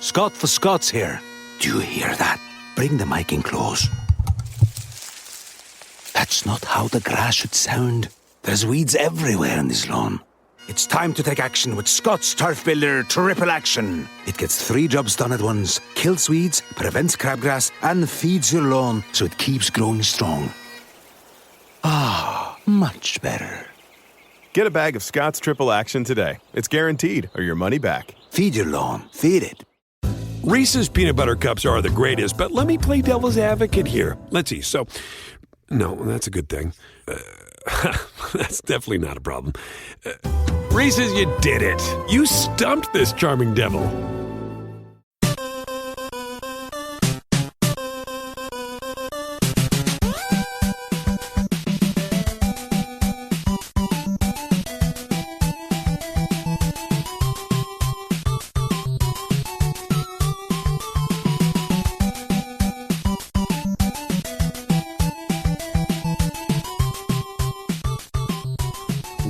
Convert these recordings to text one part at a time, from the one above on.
Scott for Scots here. Do you hear that? Bring the mic in close. That's not how the grass should sound. There's weeds everywhere in this lawn. It's time to take action with Scott's Turf Builder Triple Action. It gets 3 jobs done at once. Kills weeds, prevents crabgrass, and feeds your lawn so it keeps growing strong. Ah, much better. Get a bag of Scott's Triple Action today. It's guaranteed, or your money back. Feed your lawn. Feed it. Reese's Peanut Butter Cups are the greatest, but let me play devil's advocate here. Let's see. So, no, that's a good thing. That's definitely not a problem. Reese's, you did it. You stumped this charming devil.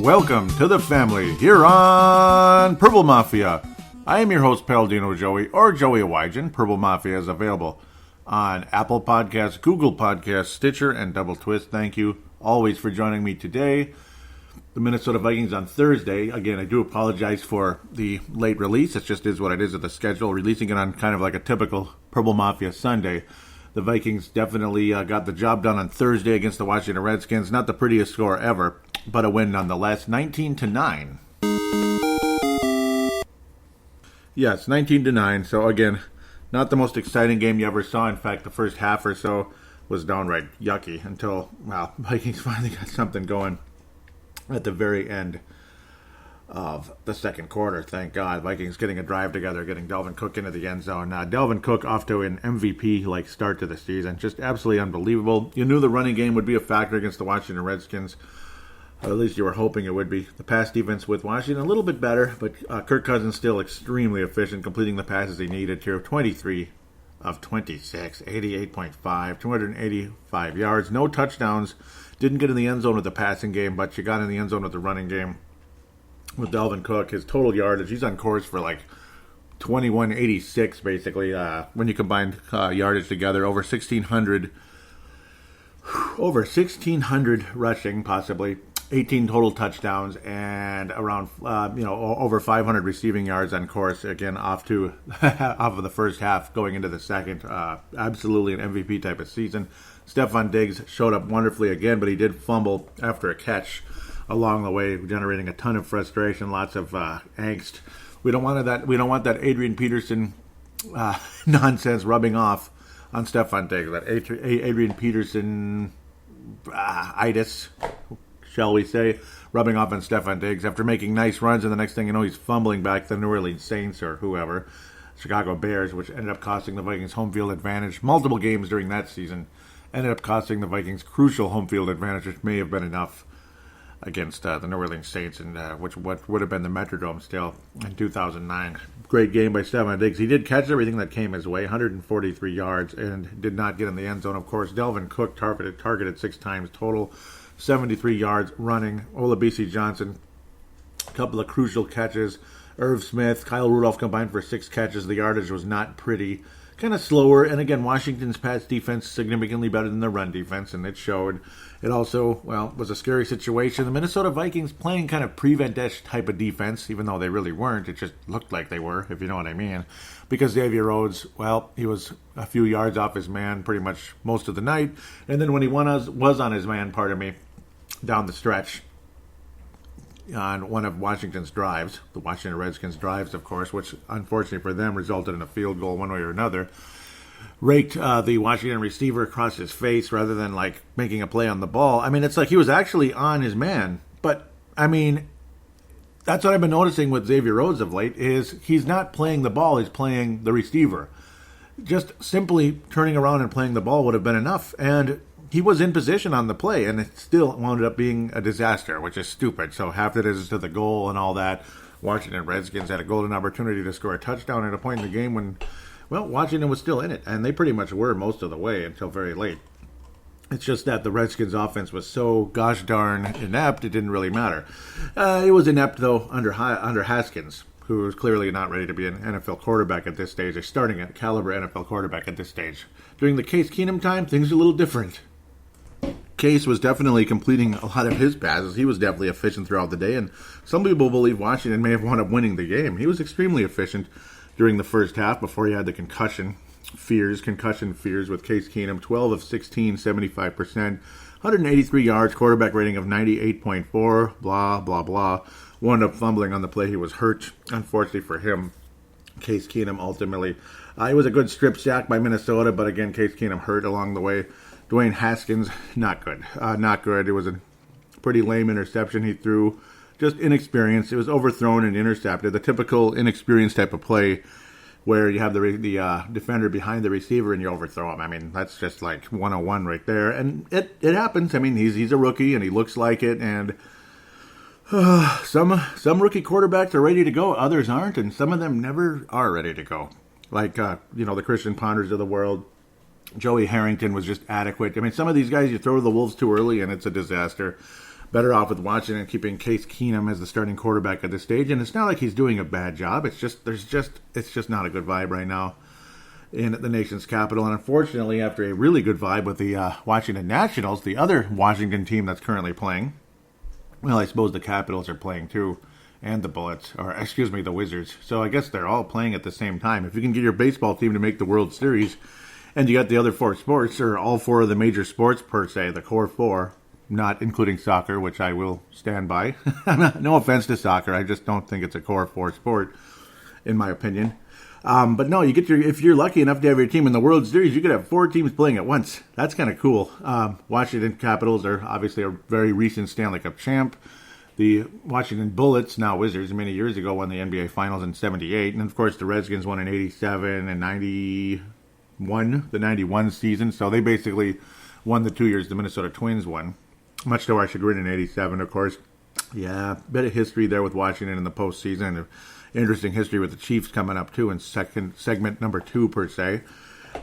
Welcome to the family here on Purple Mafia. I am your host, Paladino Joey, or Joey Wygen. Purple Mafia is available on Apple Podcasts, Google Podcasts, Stitcher, and Double Twist. Thank you always for joining me today. The Minnesota Vikings on Thursday. Again, I do apologize for the late release. It just is what it is of the schedule. Releasing it on kind of like a typical Purple Mafia Sunday. The Vikings definitely got the job done on Thursday against the Washington Redskins. Not the prettiest score ever, but a win nonetheless. 19-9. Yes, 19-9. So again, not the most exciting game you ever saw. In fact, the first half or so was downright yucky until, well, Vikings finally got something going at the very end of the second quarter. Thank God. Vikings getting a drive together, getting Dalvin Cook into the end zone. Dalvin Cook off to an MVP-like start to the season. Just absolutely unbelievable. You knew the running game would be a factor against the Washington Redskins. Or at least you were hoping it would be. The pass defense with Washington a little bit better, but Kirk Cousins still extremely efficient, completing the passes he needed to. 23 of 26, 88.5, 285 yards, no touchdowns. Didn't get in the end zone with the passing game, but you got in the end zone with the running game. With Dalvin Cook, his total yardage, he's on course for like 2186 basically, when you combine yardage together, over 1600 rushing, possibly 18 total touchdowns, and around over 500 receiving yards on course, again off of the first half going into the second. Absolutely an MVP type of season. Stephon Diggs showed up wonderfully again, but he did fumble after a catch along the way, generating a ton of frustration, lots of angst. We don't want that Adrian Peterson nonsense rubbing off on Stephon Diggs. That Adrian Peterson itis, shall we say, rubbing off on Stephon Diggs after making nice runs, and the next thing you know, he's fumbling back the New Orleans Saints or whoever, Chicago Bears, which ended up costing the Vikings home field advantage. Multiple games during that season ended up costing the Vikings crucial home field advantage, which may have been enough against the New Orleans Saints, and which would have been the Metrodome still in 2009. Great game by Stephon Diggs. He did catch everything that came his way, 143 yards, and did not get in the end zone. Of course, Dalvin Cook targeted 6 times total, 73 yards running. Olabisi Johnson, a couple of crucial catches. Irv Smith, Kyle Rudolph combined for 6 catches. The yardage was not pretty. Kind of slower, and again, Washington's pass defense significantly better than the run defense, and it showed. It also, was a scary situation. The Minnesota Vikings playing kind of prevent-ish type of defense, even though they really weren't. It just looked like they were, if you know what I mean. Because Xavier Rhodes, he was a few yards off his man pretty much most of the night. And then when he was on his man, down the stretch, on one of Washington's drives, the Washington Redskins drives, of course, which unfortunately for them resulted in a field goal one way or another, raked the Washington receiver across his face rather than making a play on the ball. I mean, it's like he was actually on his man, but I mean, that's what I've been noticing with Xavier Rhodes of late is he's not playing the ball, he's playing the receiver. Just simply turning around and playing the ball would have been enough, and he was in position on the play, and it still wound up being a disaster, which is stupid. So half the distance to the goal and all that. Washington Redskins had a golden opportunity to score a touchdown at a point in the game when, Washington was still in it, and they pretty much were most of the way until very late. It's just that the Redskins' offense was so gosh darn inept, it didn't really matter. It was inept, though, under Haskins, who is clearly not ready to be an NFL quarterback at this stage, a starting caliber NFL quarterback at this stage. During the Case Keenum time, things are a little different. Case was definitely completing a lot of his passes. He was definitely efficient throughout the day, and some people believe Washington may have wound up winning the game. He was extremely efficient during the first half before he had the concussion fears with Case Keenum. 12 of 16, 75%, 183 yards, quarterback rating of 98.4, blah, blah, blah. Wound up fumbling on the play. He was hurt, unfortunately for him. Case Keenum ultimately. It was a good strip sack by Minnesota, but again, Case Keenum hurt along the way. Dwayne Haskins, not good. Not good. It was a pretty lame interception he threw. Just inexperienced. It was overthrown and intercepted. The typical inexperienced type of play where you have the defender behind the receiver and you overthrow him. I mean, that's just like 101 right there. And it happens. I mean, he's a rookie and he looks like it. And some rookie quarterbacks are ready to go. Others aren't. And some of them never are ready to go. Like, the Christian Ponders of the world. Joey Harrington was just adequate. I mean, some of these guys, you throw to the Wolves too early, and it's a disaster. Better off with watching and keeping Case Keenum as the starting quarterback at this stage. And it's not like he's doing a bad job. It's just not a good vibe right now in the nation's capital. And unfortunately, after a really good vibe with the Washington Nationals, the other Washington team that's currently playing, well, I suppose the Capitals are playing too, and the Wizards. So I guess they're all playing at the same time. If you can get your baseball team to make the World Series, and you got the other four sports, or all four of the major sports per se, the core four, not including soccer, which I will stand by. No offense to soccer, I just don't think it's a core four sport, in my opinion. But no, if you're lucky enough to have your team in the World Series, you could have four teams playing at once. That's kind of cool. Washington Capitals are obviously a very recent Stanley Cup champ. The Washington Bullets, now Wizards, many years ago won the NBA Finals in '78, and of course the Redskins won in '87 and '90. The 91 season, so they basically won the 2 years the Minnesota Twins won. Much to our chagrin in '87, of course. Yeah, bit of history there with Washington in the postseason. Interesting history with the Chiefs coming up too in segment number 2 per se.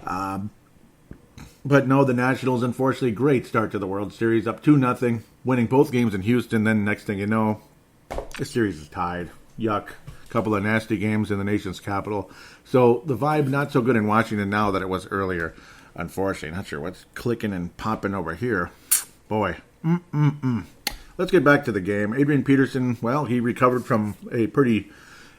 But no, the Nationals, unfortunately, great start to the World Series, up 2-0, winning both games in Houston. Then next thing you know, the series is tied. Yuck. Couple of nasty games in the nation's capital. So the vibe not so good in Washington now that it was earlier. Unfortunately, not sure what's clicking and popping over here. Boy. Let's get back to the game. Adrian Peterson, well, he recovered from a pretty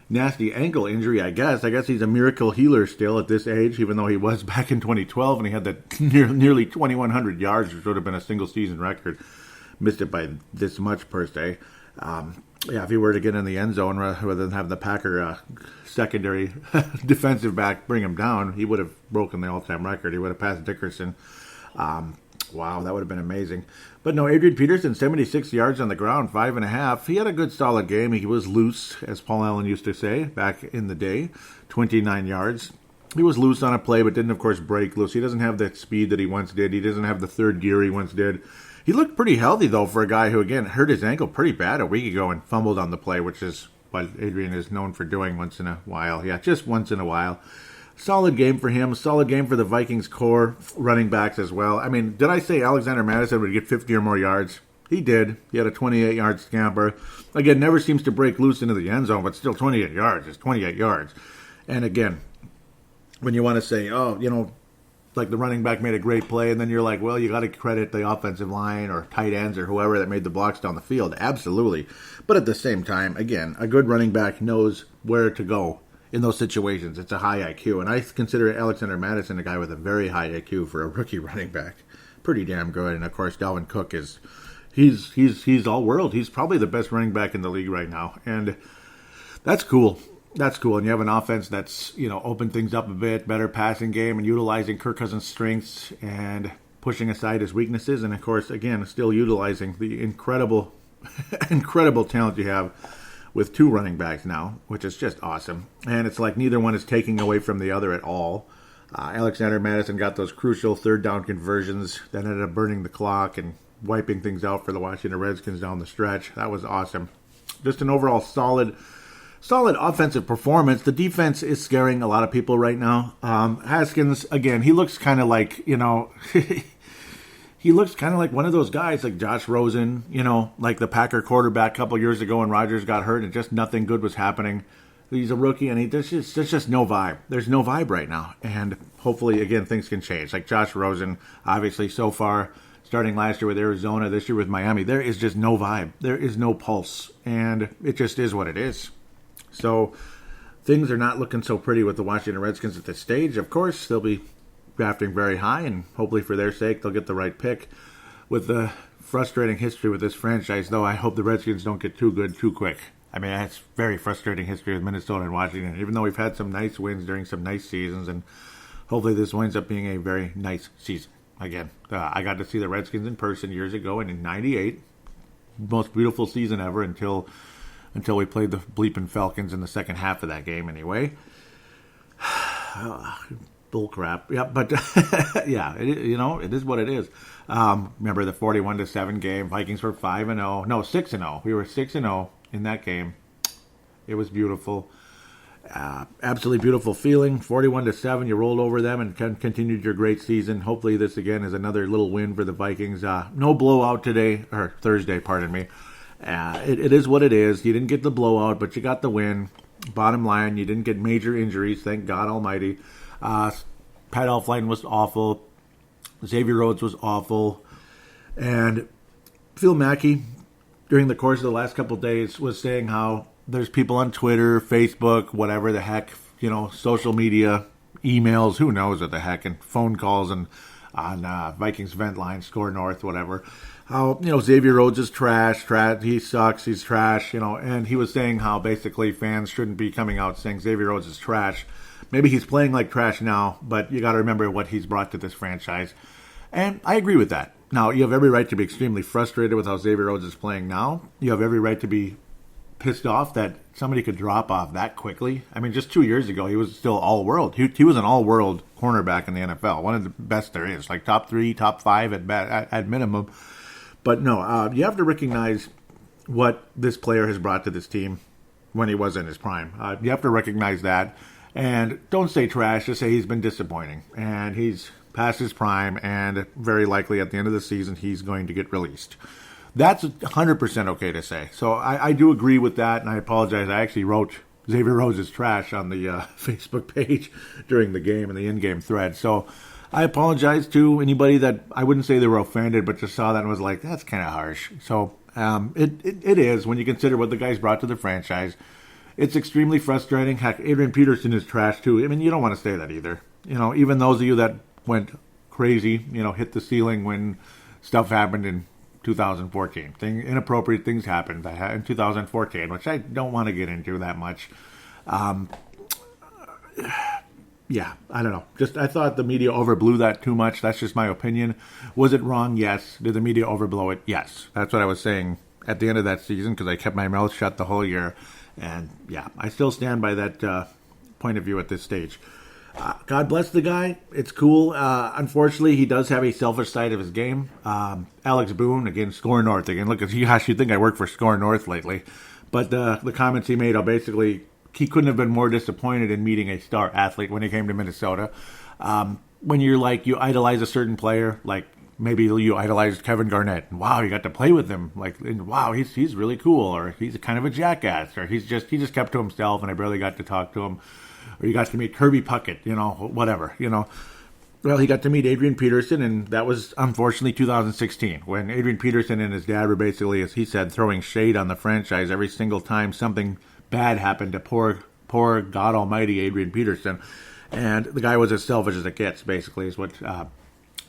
nasty ankle injury, I guess. I guess he's a miracle healer still at this age, even though he was back in 2012 and he had that nearly 2,100 yards, which would have been a single season record. Missed it by this much per se. If he were to get in the end zone rather than have the Packer secondary defensive back bring him down, he would have broken the all-time record. He would have passed Dickerson. Wow, that would have been amazing. But no, Adrian Peterson, 76 yards on the ground, 5.5. He had a good, solid game. He was loose, as Paul Allen used to say back in the day, 29 yards. He was loose on a play, but didn't, of course, break loose. He doesn't have the speed that he once did. He doesn't have the third gear he once did. He looked pretty healthy, though, for a guy who, again, hurt his ankle pretty bad a week ago and fumbled on the play, which is what Adrian is known for doing once in a while. Yeah, just once in a while. Solid game for him. Solid game for the Vikings core running backs as well. I mean, did I say Alexander Mattison would get 50 or more yards? He did. He had a 28-yard scamper. Again, never seems to break loose into the end zone, but still 28 yards is 28 yards. And again, when you want to say, like the running back made a great play, and then you're like, well, you got to credit the offensive line or tight ends or whoever that made the blocks down the field. Absolutely. But at the same time, again, a good running back knows where to go in those situations. It's a high IQ, and I consider Alexander Mattison a guy with a very high IQ for a rookie running back. Pretty damn good. And of course, Dalvin Cook he's all world. He's probably the best running back in the league right now, and that's cool. That's cool. And you have an offense that's, opened things up a bit, better passing game, and utilizing Kirk Cousins' strengths and pushing aside his weaknesses. And, of course, again, still utilizing the incredible talent you have with two running backs now, which is just awesome. And it's like neither one is taking away from the other at all. Alexander Mattison got those crucial third down conversions that ended up burning the clock and wiping things out for the Washington Redskins down the stretch. That was awesome. Just an overall solid offensive performance. The defense is scaring a lot of people right now. Haskins, again, he looks kind of like, he looks kind of like one of those guys like Josh Rosen, like the Packer quarterback a couple years ago when Rodgers got hurt and just nothing good was happening. He's a rookie, and there's just no vibe. There's no vibe right now. And hopefully, again, things can change. Like Josh Rosen, obviously, so far, starting last year with Arizona, this year with Miami, there is just no vibe. There is no pulse. And it just is what it is. So things are not looking so pretty with the Washington Redskins at this stage. Of course, they'll be drafting very high, and hopefully for their sake, they'll get the right pick. With the frustrating history with this franchise, though, I hope the Redskins don't get too good too quick. I mean, that's very frustrating history with Minnesota and Washington, even though we've had some nice wins during some nice seasons, and hopefully this winds up being a very nice season. Again, I got to see the Redskins in person years ago, and in '98, most beautiful season ever until we played the bleeping Falcons in the second half of that game anyway. Bull crap. Yeah, but yeah, it is what it is. Remember the 41-7 game? Vikings were 5-0. No, 6-0. We were 6-0 in that game. It was beautiful. Absolutely beautiful feeling. 41-7. You rolled over them and continued your great season. Hopefully this again is another little win for the Vikings. No blowout today, or Thursday, pardon me. It is what it is. You didn't get the blowout, but you got the win. Bottom line, you didn't get major injuries, thank God Almighty. Pat Elflein was awful. Xavier Rhodes was awful. And Phil Mackey, during the course of the last couple of days, was saying how there's people on Twitter, Facebook, whatever the heck, social media, emails, who knows what the heck, and phone calls and on Vikings vent line, Score North, whatever. How, Xavier Rhodes is trash, he sucks, he's trash, and he was saying how basically fans shouldn't be coming out saying Xavier Rhodes is trash. Maybe he's playing like trash now, but you got to remember what he's brought to this franchise. And I agree with that. Now, you have every right to be extremely frustrated with how Xavier Rhodes is playing now. You have every right to be pissed off that somebody could drop off that quickly. I mean, just 2 years ago, he was still all-world. He was an all-world cornerback in the NFL, one of the best there is, like top 3, top 5 at minimum. But no, you have to recognize what this player has brought to this team when he was in his prime. You have to recognize that. And don't say trash, just say he's been disappointing. And he's past his prime, and very likely at the end of the season, he's going to get released. That's 100% okay to say. So I do agree with that, and I apologize. I actually wrote Xavier Rhodes is trash on the Facebook page during the game in the in-game thread. So I apologize to anybody that I wouldn't say they were offended, but just saw that and was like, that's kind of harsh. So it is when you consider what the guy's brought to the franchise. It's extremely frustrating. Heck, Adrian Peterson is trash too. I mean, you don't want to say that either. Even those of you that went crazy, hit the ceiling when stuff happened in 2014. Inappropriate things happened in 2014, which I don't want to get into that much. Yeah, I don't know. I thought the media overblew that too much. That's just my opinion. Was it wrong? Yes. Did the media overblow it? Yes. That's what I was saying at the end of that season because I kept my mouth shut the whole year. And yeah, I still stand by that point of view at this stage. God bless the guy. It's cool. Unfortunately, he does have a selfish side of his game. Alex Boone, again, Score North. Again, look, gosh, you'd think I work for Score North lately. But the comments he made are basically, he couldn't have been more disappointed in meeting a star athlete when he came to Minnesota. When you're like, you idolize a certain player, like maybe you idolized Kevin Garnett. And, wow, you got to play with him. Like, and, wow, he's really cool. Or he's kind of a jackass. Or he just kept to himself and I barely got to talk to him. Or you got to meet Kirby Puckett, whatever, Well, he got to meet Adrian Peterson, and that was, unfortunately, 2016, when Adrian Peterson and his dad were basically, as he said, throwing shade on the franchise every single time something bad happened to poor God Almighty Adrian Peterson. And the guy was as selfish as it gets, basically, is what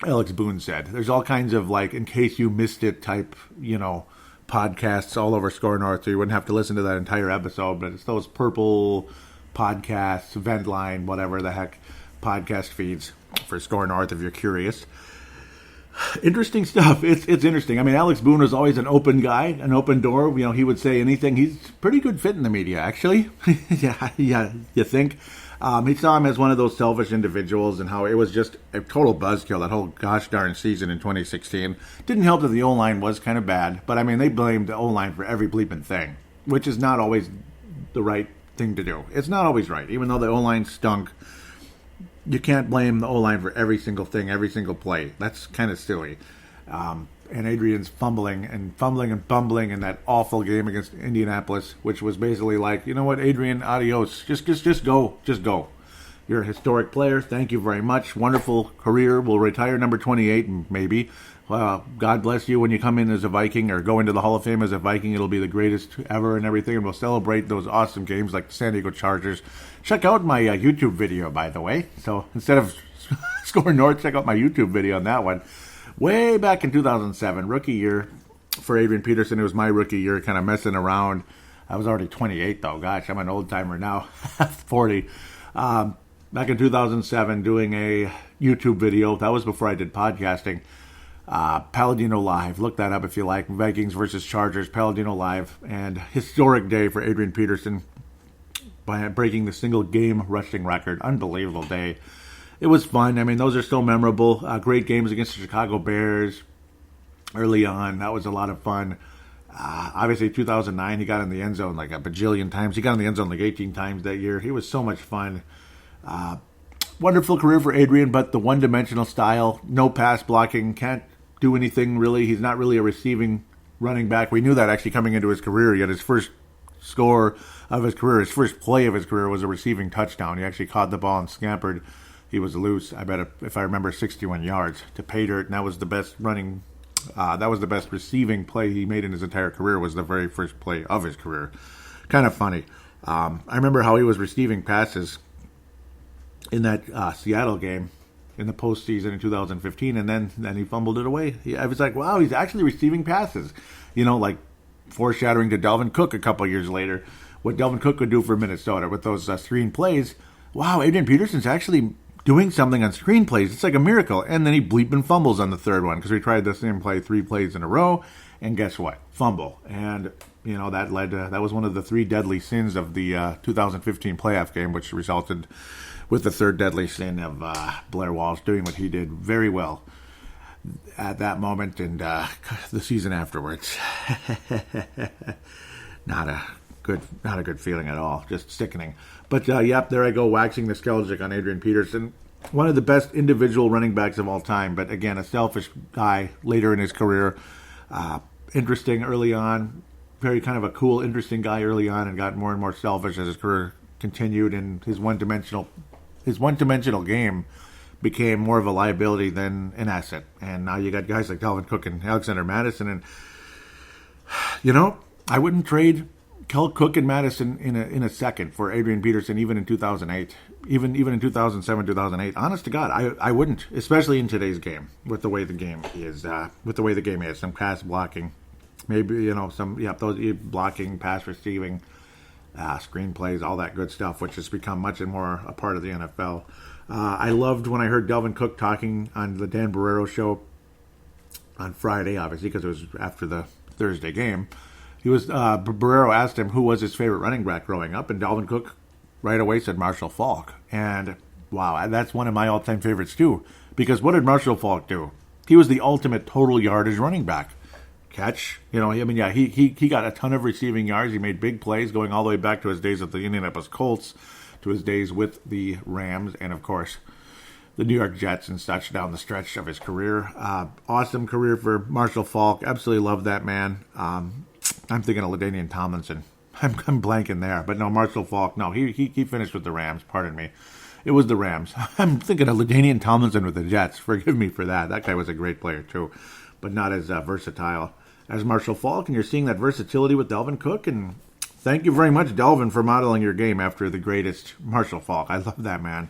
Alex Boone said. There's all kinds of, like, in case you missed it type, podcasts all over Score North, so you wouldn't have to listen to that entire episode, but it's those purple podcasts, vent line, whatever the heck, podcast feeds for Score North if you're curious. Interesting stuff. It's interesting. I mean, Alex Boone was always an open guy, an open door. He would say anything. He's a pretty good fit in the media, actually. yeah, you think? He saw him as one of those selfish individuals and how it was just a total buzzkill, that whole gosh darn season in 2016. Didn't help that the O-line was kind of bad, but I mean, they blamed the O-line for every bleeping thing, which is not always the right thing to do. It's not always right. Even though the O-line stunk, you can't blame the O-line for every single thing, every single play. That's kind of silly. and Adrian's fumbling and fumbling in that awful game against Indianapolis, which was basically like, you know what, Adrian, adios. Just go. You're a historic player. Thank you very much. Wonderful career. We'll retire number 28, maybe. God bless you when you come in as a Viking or go into the Hall of Fame as a Viking. It'll be the greatest ever and everything, and we'll celebrate those awesome games like the San Diego Chargers. Check out my YouTube video, by the way. So instead of Score North, check out my YouTube video on that one. Way back in 2007, rookie year for Adrian Peterson. It was my rookie year, kind of messing around. I was already 28, though. Gosh, I'm an old timer now. 40. Back in 2007, doing a YouTube video. That was before I did podcasting. paladinolive. Look that up if you like. Vikings versus Chargers, paladinolive. And historic day for Adrian Peterson by breaking the single game rushing record. Unbelievable day. It was fun. I mean, those are still memorable. Great games against the Chicago Bears early on. That was a lot of fun. Obviously, 2009, he got in the end zone like a bajillion times. He got in the end zone like 18 times that year. He was so much fun. Wonderful career for Adrian, but the one-dimensional style, no pass blocking, can't do anything really. He's not really a receiving running back. We knew that actually coming into his career. He had his first score of his career, his first play of his career was a receiving touchdown. He actually caught the ball and scampered. He was loose. I bet if I remember 61 yards to pay dirt, and that was the best running. That was the best receiving play he made in his entire career. Was the very first play of his career. Kind of funny. I remember how he was receiving passes in that Seattle game in the postseason in 2015, and then he fumbled it away. I was like, wow, he's actually receiving passes. You know, like foreshadowing to Dalvin Cook a couple years later, what Dalvin Cook could do for Minnesota with those screen plays. Wow, Adrian Peterson's actually doing something on screen plays. It's like a miracle. And then he bleeping fumbles on the third one because we tried the same play 3 plays in a row, and guess what? Fumble. And you know that led to, that was one of the 3 deadly sins of the 2015 playoff game, which resulted with the 3rd deadly sin of Blair Walsh doing what he did very well at that moment and the season afterwards. Not a good feeling at all. Just sickening. But yep, there I go, waxing nostalgic on Adrian Peterson. One of the best individual running backs of all time, but again, a selfish guy later in his career. Interesting early on, very kind of a cool, interesting guy early on, and got more and more selfish as his career continued, and his one-dimensional game became more of a liability than an asset. And now you got guys like Dalvin Cook and Alexander Mattison, and you know, I wouldn't trade Cook and Mattison in a second for Adrian Peterson, even in 2008, even in 2007, 2008. Honest to God, I wouldn't, especially in today's game with the way the game is, some pass blocking, maybe those blocking, pass receiving, screen plays, all that good stuff, which has become much more a part of the NFL. I loved when I heard Dalvin Cook talking on the Dan Barrero show on Friday, obviously because it was after the Thursday game. He was Barrero asked him who was his favorite running back growing up, and Dalvin Cook right away said Marshall Faulk. And wow, that's one of my all-time favorites too. Because what did Marshall Faulk do? He was the ultimate total yardage running back. Catch, he got a ton of receiving yards. He made big plays going all the way back to his days at the Indianapolis Colts, to his days with the Rams, and of course the New York Jets and such down the stretch of his career. Awesome career for Marshall Faulk. Absolutely love that man. I'm thinking of LaDainian Tomlinson. I'm blanking there. But no, Marshall Faulk. No, he finished with the Rams. Pardon me. It was the Rams. I'm thinking of LaDainian Tomlinson with the Jets. Forgive me for that. That guy was a great player too, but not as versatile as Marshall Faulk. And you're seeing that versatility with Dalvin Cook. And thank you very much, Dalvin, for modeling your game after the greatest Marshall Faulk. I love that man.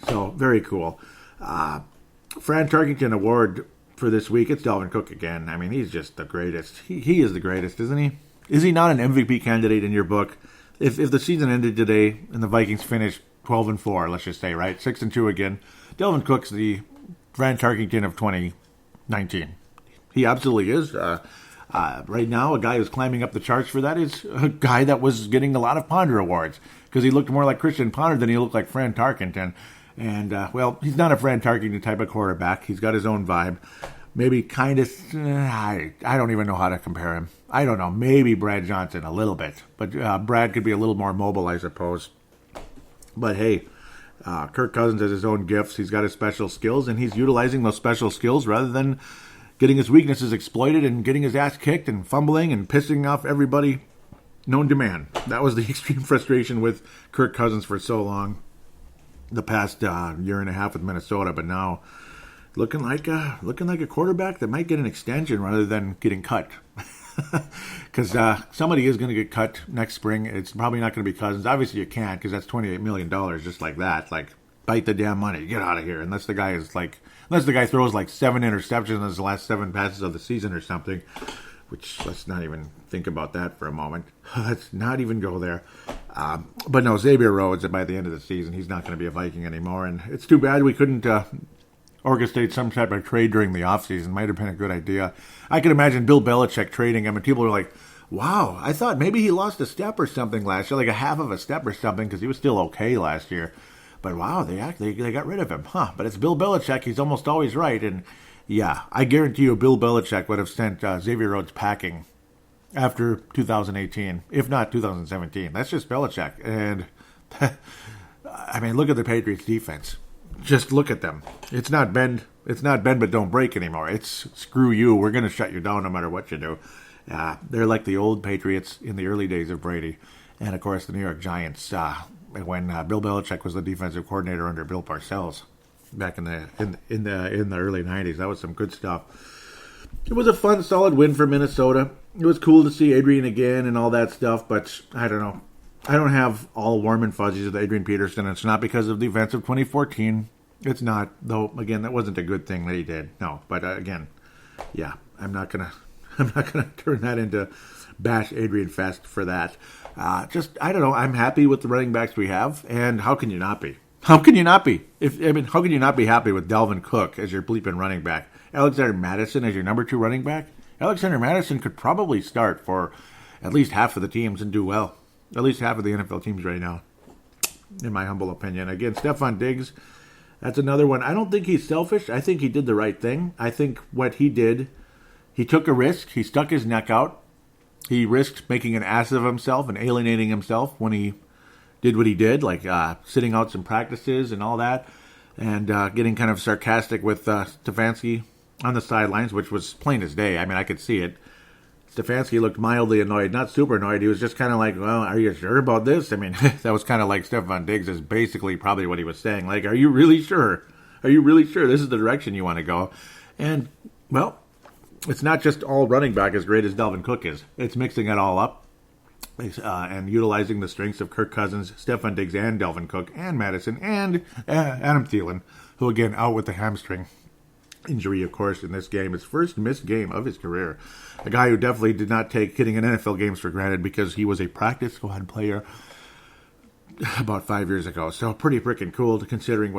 So, very cool. Fran Tarkington Award for this week, it's Dalvin Cook again. I mean, he's just the greatest. He is the greatest, isn't he? Is he not an MVP candidate in your book? If the season ended today and the Vikings finished 12-4, let's just say, right? 6-2 again, Dalvin Cook's the Fran Tarkington of 2019. He absolutely is. Right now, a guy who's climbing up the charts for that is a guy that was getting a lot of Ponder Awards because he looked more like Christian Ponder than he looked like Fran Tarkenton. And, he's not a Fran Tarkenton type of quarterback. He's got his own vibe. Maybe kind of, I don't even know how to compare him. I don't know. Maybe Brad Johnson a little bit. But Brad could be a little more mobile, I suppose. But, hey, Kirk Cousins has his own gifts. He's got his special skills, and he's utilizing those special skills rather than getting his weaknesses exploited and getting his ass kicked and fumbling and pissing off everybody known to man. That was the extreme frustration with Kirk Cousins for so long, the past year and a half with Minnesota. But now, looking like a quarterback that might get an extension rather than getting cut. Because somebody is going to get cut next spring. It's probably not going to be Cousins. Obviously, you can't, because that's $28 million just like that. Like, bite the damn money, get out of here. Unless the guy throws like 7 interceptions in his last 7 passes of the season or something. Which, let's not even think about that for a moment. Let's not even go there. But no, Xavier Rhodes, by the end of the season, he's not going to be a Viking anymore. And it's too bad we couldn't orchestrate some type of trade during the offseason. Might have been a good idea. I can imagine Bill Belichick trading him, and people were like, wow, I thought maybe he lost a step or something last year, like a half of a step or something, because he was still okay last year. But wow, they got rid of him. But it's Bill Belichick. He's almost always right. And yeah, I guarantee you Bill Belichick would have sent Xavier Rhodes packing after 2018, if not 2017. That's just Belichick. And, I mean, look at the Patriots defense. Just look at them. It's not bend but don't break anymore. It's screw you. We're going to shut you down no matter what you do. They're like the old Patriots in the early days of Brady. And, of course, the New York Giants when Bill Belichick was the defensive coordinator under Bill Parcells back in the early 90s. That was some good stuff. It was a fun, solid win for Minnesota. It was cool to see Adrian again and all that stuff, but I don't know. I don't have all warm and fuzzies with Adrian Peterson. It's not because of the events of 2014. It's not, though. Again, that wasn't a good thing that he did. No, but again, yeah, I'm not gonna turn that into bash Adrian Fest for that. I don't know. I'm happy with the running backs we have, and how can you not be? How can you not be? How can you not be happy with Dalvin Cook as your bleeping running back? Alexander Mattison as your number 2 running back? Alexander Mattison could probably start for at least half of the teams and do well. At least half of the NFL teams right now, in my humble opinion. Again, Stephon Diggs, that's another one. I don't think he's selfish. I think he did the right thing. I think what he did, he took a risk. He stuck his neck out. He risked making an ass of himself and alienating himself when he did what he did, like sitting out some practices and all that, and getting kind of sarcastic with Stefanski on the sidelines, which was plain as day. I mean, I could see it. Stefanski looked mildly annoyed, not super annoyed. He was just kind of like, well, are you sure about this? I mean, that was kind of like Stephon Diggs is basically probably what he was saying. Like, are you really sure? Are you really sure this is the direction you want to go? And, well, it's not just all running back as great as Dalvin Cook is. It's mixing it all up and utilizing the strengths of Kirk Cousins, Stephon Diggs, and Dalvin Cook, and Mattison, and Adam Thielen, who, again, out with the hamstring injury, of course, in this game. His first missed game of his career. A guy who definitely did not take hitting in NFL games for granted because he was a practice squad player about 5 years ago. So pretty freaking cool considering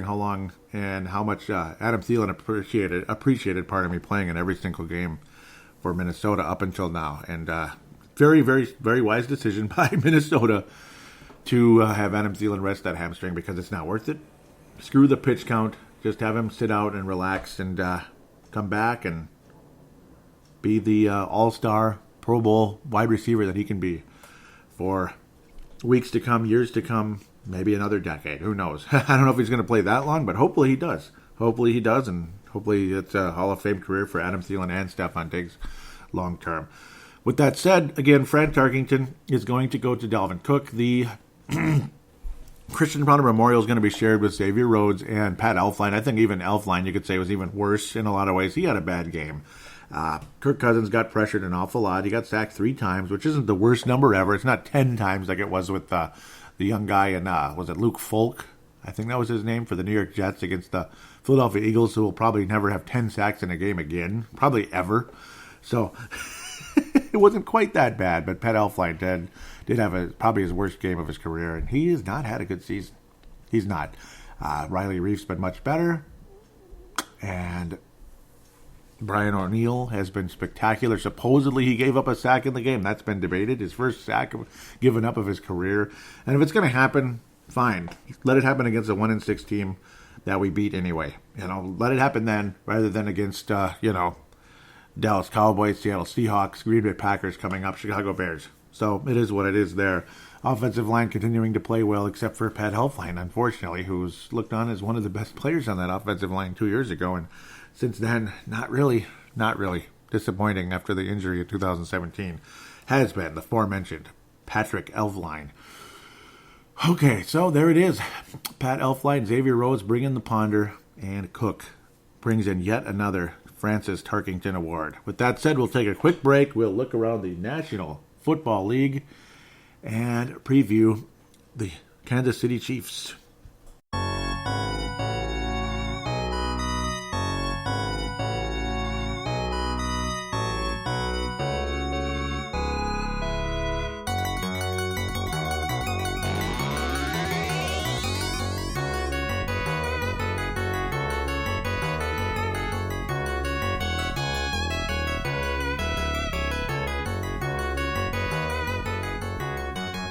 how long and how much Adam Thielen appreciated playing in every single game for Minnesota up until now. And very, very, very wise decision by Minnesota to have Adam Thielen rest that hamstring because it's not worth it. Screw the pitch count. Just have him sit out and relax and come back and be the all-star Pro Bowl wide receiver that he can be for weeks to come, years to come, maybe another decade. Who knows? I don't know if he's going to play that long, but hopefully he does. Hopefully he does, and hopefully it's a Hall of Fame career for Adam Thielen and Stephon Diggs long term. With that said, again, Fran Tarkington is going to go to Dalvin Cook. The Christian Ponder Memorial is going to be shared with Xavier Rhodes and Pat Elflein. I think even Elflein, you could say, was even worse in a lot of ways. He had a bad game. Kirk Cousins got pressured an awful lot. He got sacked 3 times, which isn't the worst number ever. It's not 10 times like it was with the young guy in, was it Luke Folk? I think that was his name, for the New York Jets against the Philadelphia Eagles, who will probably never have 10 sacks in a game again. Probably ever. So it wasn't quite that bad, but Pat Elflein did have probably his worst game of his career, and he has not had a good season. He's not. Riley Reif's been much better, and Brian O'Neill has been spectacular. Supposedly he gave up a sack in the game. That's been debated. His first sack given up of his career. And if it's going to happen, fine. Let it happen against a 1-6 team that we beat anyway. Let it happen then, rather than against, Dallas Cowboys, Seattle Seahawks, Green Bay Packers coming up, Chicago Bears. So it is what it is there. offensive line continuing to play well, except for Pat Elflein, unfortunately, who's looked on as one of the best players on that offensive line 2 years ago. And since then, not really. Disappointing after the injury in 2017 has been the aforementioned Patrick Elflein. Okay, so there it is. Pat Elflein, Xavier Rhodes bring in the Ponder, and Cook brings in yet another Francis Tarkington Award. With that said, we'll take a quick break. We'll look around the National Football League and preview the Kansas City Chiefs.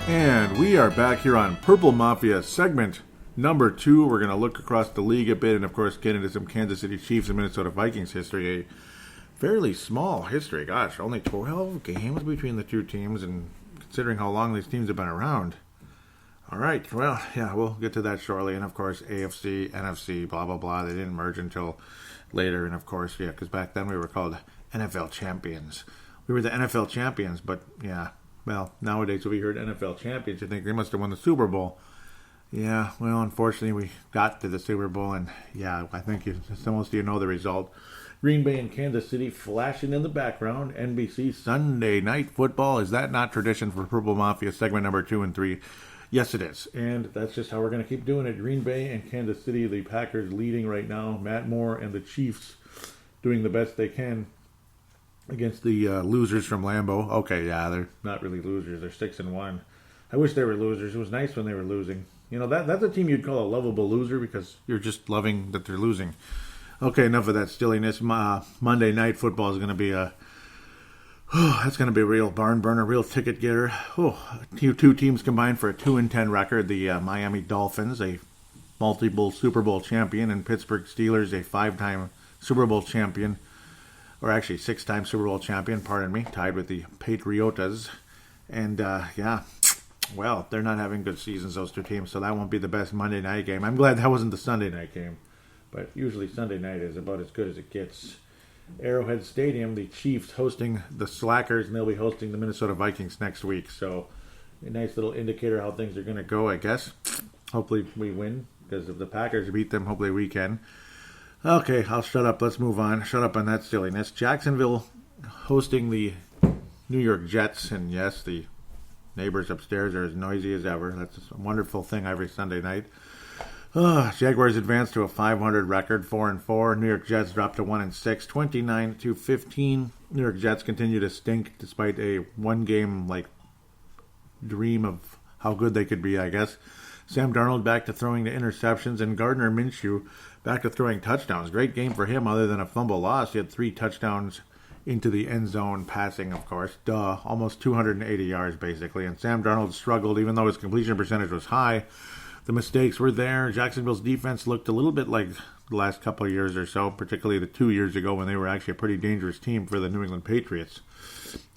And we are back here on Purple Mafia segment number 2. We're going to look across the league a bit and, of course, get into some Kansas City Chiefs and Minnesota Vikings history. A fairly small history. Gosh, only 12 games between the two teams, and considering how long these teams have been around. All right, well, yeah, we'll get to that shortly. And, of course, AFC, NFC, blah, blah, blah. They didn't merge until later. And, of course, yeah, because back then we were called NFL champions. We were the NFL champions, but, yeah. Well, nowadays, if we heard NFL champions, you think they must have won the Super Bowl. Yeah, well, unfortunately, we got to the Super Bowl, and yeah, I think most of you know the result. Green Bay and Kansas City flashing in the background. NBC Sunday Night Football. Is that not tradition for Purple Mafia segment number 2 and 3? Yes, it is. And that's just how we're going to keep doing it. Green Bay and Kansas City, the Packers leading right now. Matt Moore and the Chiefs doing the best they can against the losers from Lambeau. Okay, yeah, they're not really losers. They're 6-1. I wish they were losers. It was nice when they were losing. You know, that's a team you'd call a lovable loser because you're just loving that they're losing. Okay, enough of that silliness. Monday Night Football is going to be that's going to be a real barn burner, real ticket getter. Two teams combined for a 2-10 record. The Miami Dolphins, a multiple Super Bowl champion, and Pittsburgh Steelers, a 5-time Super Bowl champion. Or actually 6-time Super Bowl champion, tied with the Patriotas. And, well, they're not having good seasons, those two teams, so that won't be the best Monday night game. I'm glad that wasn't the Sunday night game, but usually Sunday night is about as good as it gets. Arrowhead Stadium, the Chiefs hosting the Slackers, and they'll be hosting the Minnesota Vikings next week, so a nice little indicator how things are going to go, I guess. Hopefully we win, because if the Packers beat them, hopefully we can. Okay, I'll shut up. Let's move on. Shut up on that silliness. Jacksonville hosting the New York Jets. And yes, the neighbors upstairs are as noisy as ever. That's a wonderful thing every Sunday night. Jaguars advanced to a 500 record, 4-4. New York Jets dropped to 1-6, 29-15. New York Jets continue to stink despite a one-game dream of how good they could be, I guess. Sam Darnold back to throwing to interceptions, and Gardner Minshew back to throwing touchdowns. Great game for him other than a fumble loss. He had 3 touchdowns into the end zone, passing, of course. Almost 280 yards, basically. And Sam Darnold struggled, even though his completion percentage was high. The mistakes were there. Jacksonville's defense looked a little bit like the last couple of years or so, particularly the 2 years ago when they were actually a pretty dangerous team for the New England Patriots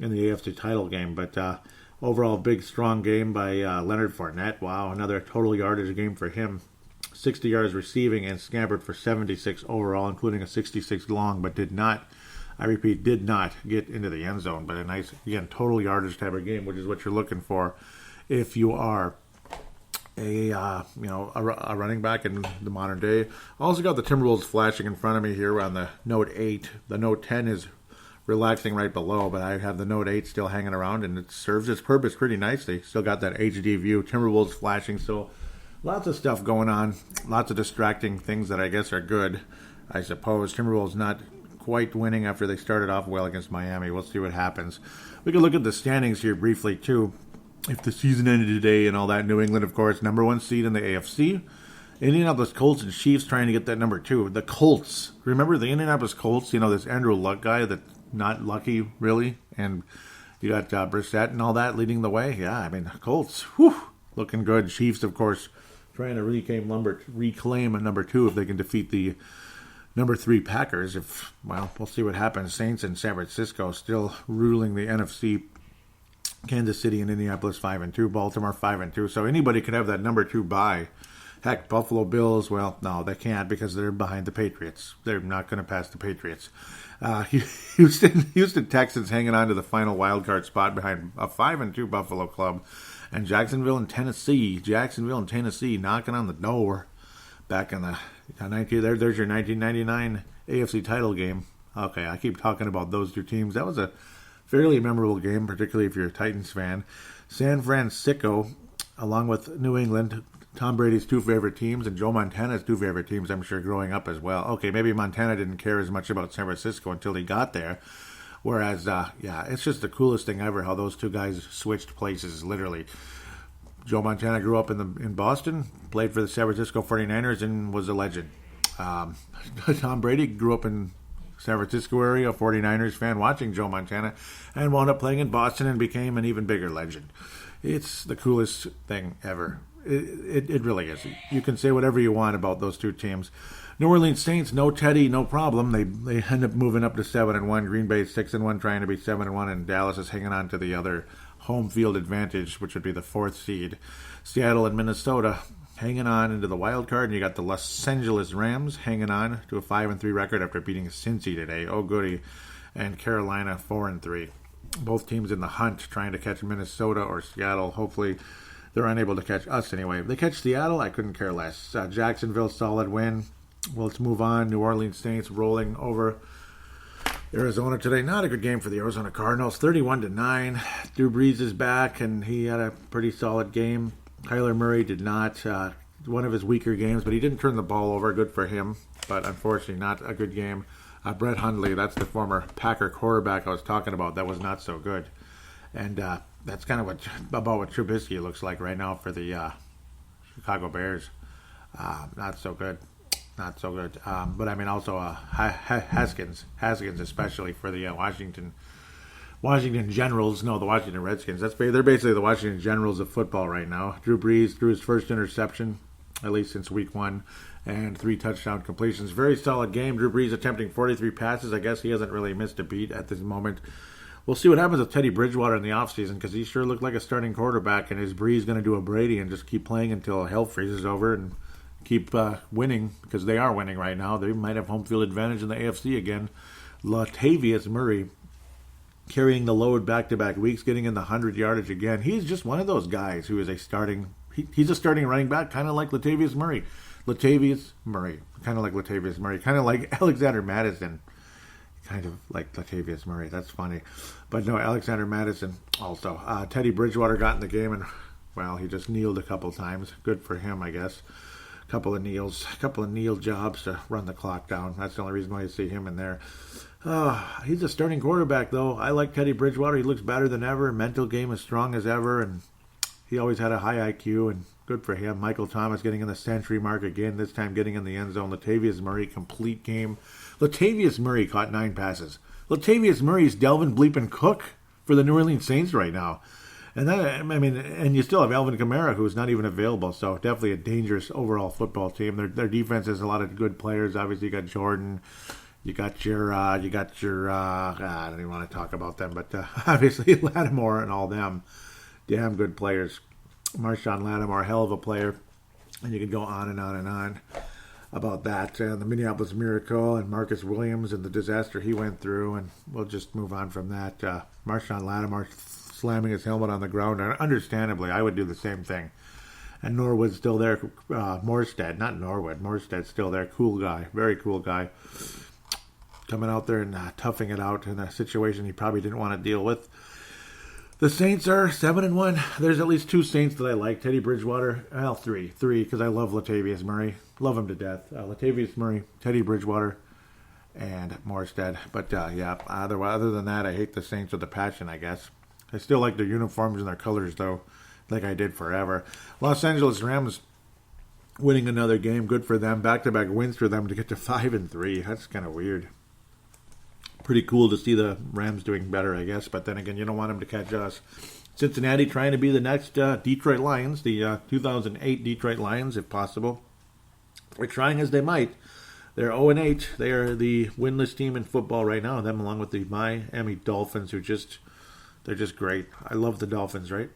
in the AFC title game. But overall, big, strong game by Leonard Fournette. Wow, another total yardage game for him. 60 yards receiving and scampered for 76 overall, including a 66 long, but did not get into the end zone. But a nice, again, total yardage type of game, which is what you're looking for if you are a running back in the modern day. Also got the Timberwolves flashing in front of me here on the Note 8. The Note 10 is relaxing right below, but I have the Note 8 still hanging around, and it serves its purpose pretty nicely. Still got that HD view. Timberwolves flashing, so lots of stuff going on. Lots of distracting things that I guess are good, I suppose. Timberwolves not quite winning after they started off well against Miami. We'll see what happens. We can look at the standings here briefly, too. If the season ended today and all that, New England, of course, number 1 seed in the AFC. Indianapolis Colts and Chiefs trying to get that number 2. The Colts. Remember the Indianapolis Colts? You know, this Andrew Luck guy that's not lucky, really? And you got Brissett and all that leading the way. Yeah, I mean, the Colts, looking good. Chiefs, of course, trying to reclaim a number 2 if they can defeat the number 3 Packers. We'll see what happens. Saints and San Francisco still ruling the NFC Kansas City and Indianapolis 5-2, Baltimore 5-2. So anybody could have that number 2 bye. Heck, Buffalo Bills, well, no, they can't because they're behind the Patriots. They're not going to pass the Patriots. Houston Texans hanging on to the final wild card spot behind a 5-2 Buffalo club. And Jacksonville and Tennessee knocking on the door back in the 19. There's your 1999 AFC title game. Okay, I keep talking about those two teams. That was a fairly memorable game, particularly if you're a Titans fan. San Francisco, along with New England, Tom Brady's 2 favorite teams, and Joe Montana's 2 favorite teams, I'm sure, growing up as well. Okay, maybe Montana didn't care as much about San Francisco until he got there. Whereas, it's just the coolest thing ever how those 2 guys switched places, literally. Joe Montana grew up in Boston, played for the San Francisco 49ers, and was a legend. Tom Brady grew up in San Francisco area, a 49ers fan, watching Joe Montana, and wound up playing in Boston and became an even bigger legend. It's the coolest thing ever. It really is. You can say whatever you want about those 2 teams. New Orleans Saints, no Teddy, no problem. They end up moving up to 7-1. Green Bay 6-1, trying to be 7-1, and Dallas is hanging on to the other home field advantage, which would be the 4th seed. Seattle and Minnesota hanging on into the wild card, and you got the Los Angeles Rams hanging on to a 5-3 record after beating Cincy today. Oh goody. And Carolina 4-3. Both teams in the hunt trying to catch Minnesota or Seattle. Hopefully they're unable to catch us anyway. If they catch Seattle, I couldn't care less. Jacksonville, solid win. Well, let's move on. New Orleans Saints rolling over Arizona today. Not a good game for the Arizona Cardinals. 31-9. Drew Brees is back, and he had a pretty solid game. Kyler Murray did not. One of his weaker games, but he didn't turn the ball over. Good for him, but unfortunately not a good game. Brett Hundley, that's the former Packer quarterback I was talking about. That was not so good. And that's kind of about what Trubisky looks like right now for the Chicago Bears. Not so good. Not so good. But I mean also Haskins especially for the Washington Generals. No, the Washington Redskins. They're basically the Washington Generals of football right now. Drew Brees threw his first interception, at least since week 1, and 3 touchdown completions. Very solid game. Drew Brees attempting 43 passes. I guess he hasn't really missed a beat at this moment. We'll see what happens with Teddy Bridgewater in the offseason because he sure looked like a starting quarterback, and is Brees going to do a Brady and just keep playing until hell freezes over and keep winning, because they are winning right now. They might have home field advantage in the AFC again. Latavius Murray carrying the load back-to-back weeks, getting in the 100 yardage again. He's just one of those guys who is a starting... He's a starting running back, kind of like Latavius Murray. Kind of like Alexander Mattison. Kind of like Latavius Murray. That's funny. But no, Alexander Mattison also. Teddy Bridgewater got in the game, and, well, he just kneeled a couple times. Good for him, I guess. Couple of kneel jobs to run the clock down. That's the only reason why you see him in there. He's a starting quarterback, though. I like Teddy Bridgewater. He looks better than ever. Mental game as strong as ever, and he always had a high IQ, and good for him. Michael Thomas getting in the century mark again, this time getting in the end zone. Latavius Murray, complete game. Latavius Murray caught 9 passes. Latavius Murray's Dalvin bleeping Cook for the New Orleans Saints right now. And that, I mean, and you still have Alvin Kamara, who's not even available. So definitely a dangerous overall football team. Their defense has a lot of good players. Obviously, you got Jordan, you got your. I don't even want to talk about them, but obviously Lattimore and all them, damn good players. Marshawn Lattimore, hell of a player, and you could go on and on and on about that. The Minneapolis Miracle and Marcus Williams and the disaster he went through, and we'll just move on from that. Marshawn Lattimore slamming his helmet on the ground, and understandably, I would do the same thing. And Norwood's still there. Morstead's still there. Cool guy, very cool guy. Coming out there and toughing it out in a situation he probably didn't want to deal with. The Saints are 7-1. There's at least 2 Saints that I like. Teddy Bridgewater. Well, 3, because I love Latavius Murray. Love him to death. Latavius Murray, Teddy Bridgewater, and Morstead. But other than that, I hate the Saints with a passion, I guess. I still like their uniforms and their colors, though, like I did forever. Los Angeles Rams winning another game. Good for them. Back-to-back wins for them to get to 5-3. That's kind of weird. Pretty cool to see the Rams doing better, I guess. But then again, you don't want them to catch us. Cincinnati trying to be the next Detroit Lions, the 2008 Detroit Lions, if possible. They're trying as they might. They're 0-8. They are the winless team in football right now. Them along with the Miami Dolphins, who just They're just great. I love the Dolphins, right?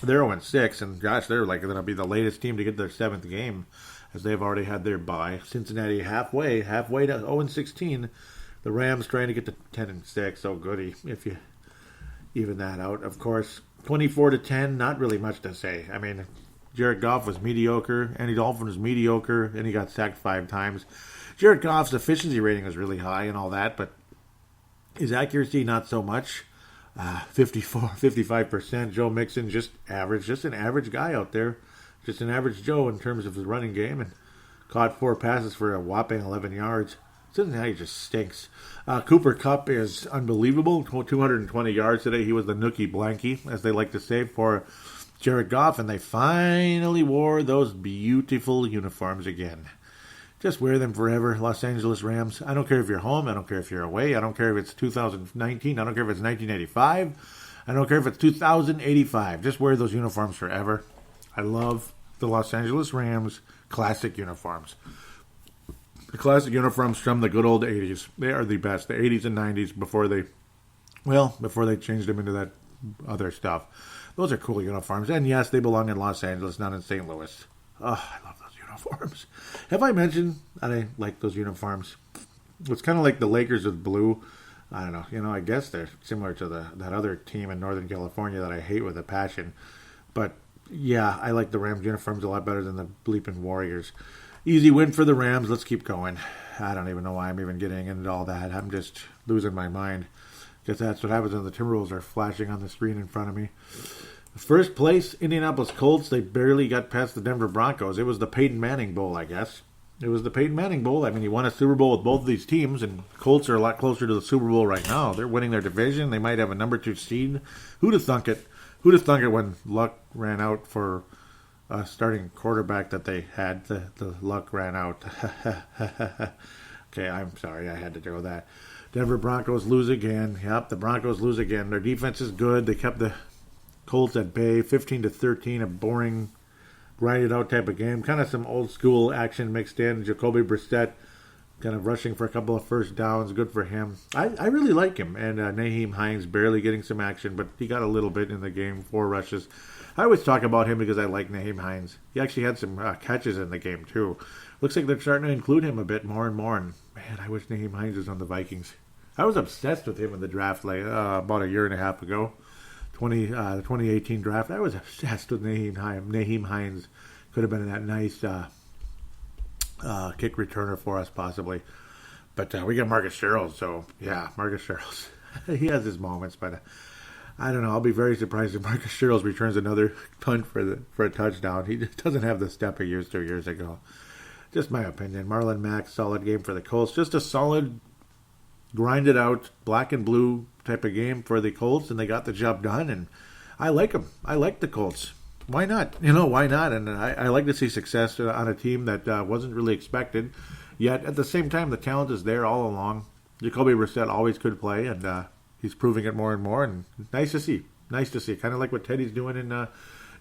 They're 0-6, and gosh, they're like going to be the latest team to get their 7th game, as they've already had their bye. Cincinnati halfway to 0-16. The Rams trying to get to 10-6. Oh, goody, if you even that out. Of course, 24-10, not really much to say. I mean, Jared Goff was mediocre. Andy Dalton was mediocre, and he got sacked 5 times. Jared Goff's efficiency rating was really high and all that, but his accuracy, not so much. 55%. Joe Mixon, just average. Just an average guy out there. Just an average Joe in terms of his running game. And caught 4 passes for a whopping 11 yards. Cincinnati just stinks. Cooper Kupp is unbelievable. 220 yards today. He was the nookie blankie, as they like to say, for Jared Goff. And they finally wore those beautiful uniforms again. Just wear them forever, Los Angeles Rams. I don't care if you're home. I don't care if you're away. I don't care if it's 2019. I don't care if it's 1985. I don't care if it's 2085. Just wear those uniforms forever. I love the Los Angeles Rams classic uniforms. The classic uniforms from the good old 80s. They are the best. The 80s and 90s before they changed them into that other stuff. Those are cool uniforms. And yes, they belong in Los Angeles, not in St. Louis. Oh, I love those uniforms. Have I mentioned that I like those uniforms? It's kind of like the Lakers with blue. I don't know. I guess they're similar to that other team in Northern California that I hate with a passion. But, yeah, I like the Rams uniforms a lot better than the bleeping Warriors. Easy win for the Rams. Let's keep going. I don't even know why I'm even getting into all that. I'm just losing my mind. Because that's what happens when the Timberwolves are flashing on the screen in front of me. First place, Indianapolis Colts. They barely got past the Denver Broncos. It was the Peyton Manning Bowl, I guess. It was the Peyton Manning Bowl. I mean, he won a Super Bowl with both of these teams, and Colts are a lot closer to the Super Bowl right now. They're winning their division. They might have a number 2 seed. Who'd have thunk it? Who'd have thunk it when luck ran out for a starting quarterback that they had? The luck ran out. Okay, I'm sorry. I had to do that. Denver Broncos lose again. Yep, the Broncos lose again. Their defense is good. They kept the Colts at bay, 15-13, a boring, grinded out type of game. Kind of some old school action mixed in. Jacoby Brissett kind of rushing for a couple of first downs. Good for him. I really like him. And Nyheim Hines barely getting some action, but he got a little bit in the game, 4 rushes. I always talk about him because I like Nyheim Hines. He actually had some catches in the game too. Looks like they're starting to include him a bit more and more. And man, I wish Nyheim Hines was on the Vikings. I was obsessed with him in the draft about a year and a half ago. The 2018 draft, I was obsessed with Nyheim Hines. Could have been that nice kick returner for us, possibly. But we got Marcus Sherrills, so yeah, Marcus Sherrills. He has his moments, but I don't know. I'll be very surprised if Marcus Sherrills returns another punt for a touchdown. He just doesn't have the step he used 2 years ago. Just my opinion. Marlon Mack, solid game for the Colts. Just a solid, grinded out, black and blue type of game for the Colts, and they got the job done, and I like them. I like the Colts. Why not? Why not? And I like to see success on a team that wasn't really expected, yet at the same time, the talent is there all along. Jacoby Brissett always could play, and he's proving it more and more, and nice to see. Nice to see. Kind of like what Teddy's doing in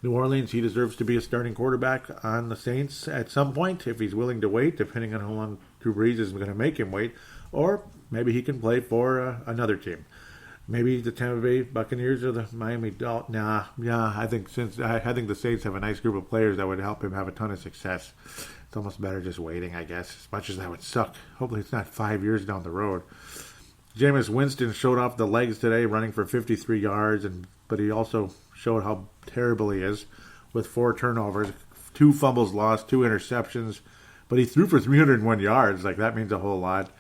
New Orleans. He deserves to be a starting quarterback on the Saints at some point, if he's willing to wait, depending on how long Drew Brees is going to make him wait, or maybe he can play for another team. Maybe the Tampa Bay Buccaneers or the Miami Dolphins. I think the Saints have a nice group of players that would help him have a ton of success. It's almost better just waiting, I guess, as much as that would suck. Hopefully it's not 5 years down the road. Jameis Winston showed off the legs today, running for 53 yards, but he also showed how terrible he is with 4 turnovers, 2 fumbles lost, 2 interceptions, but he threw for 301 yards. Like, that means a whole lot.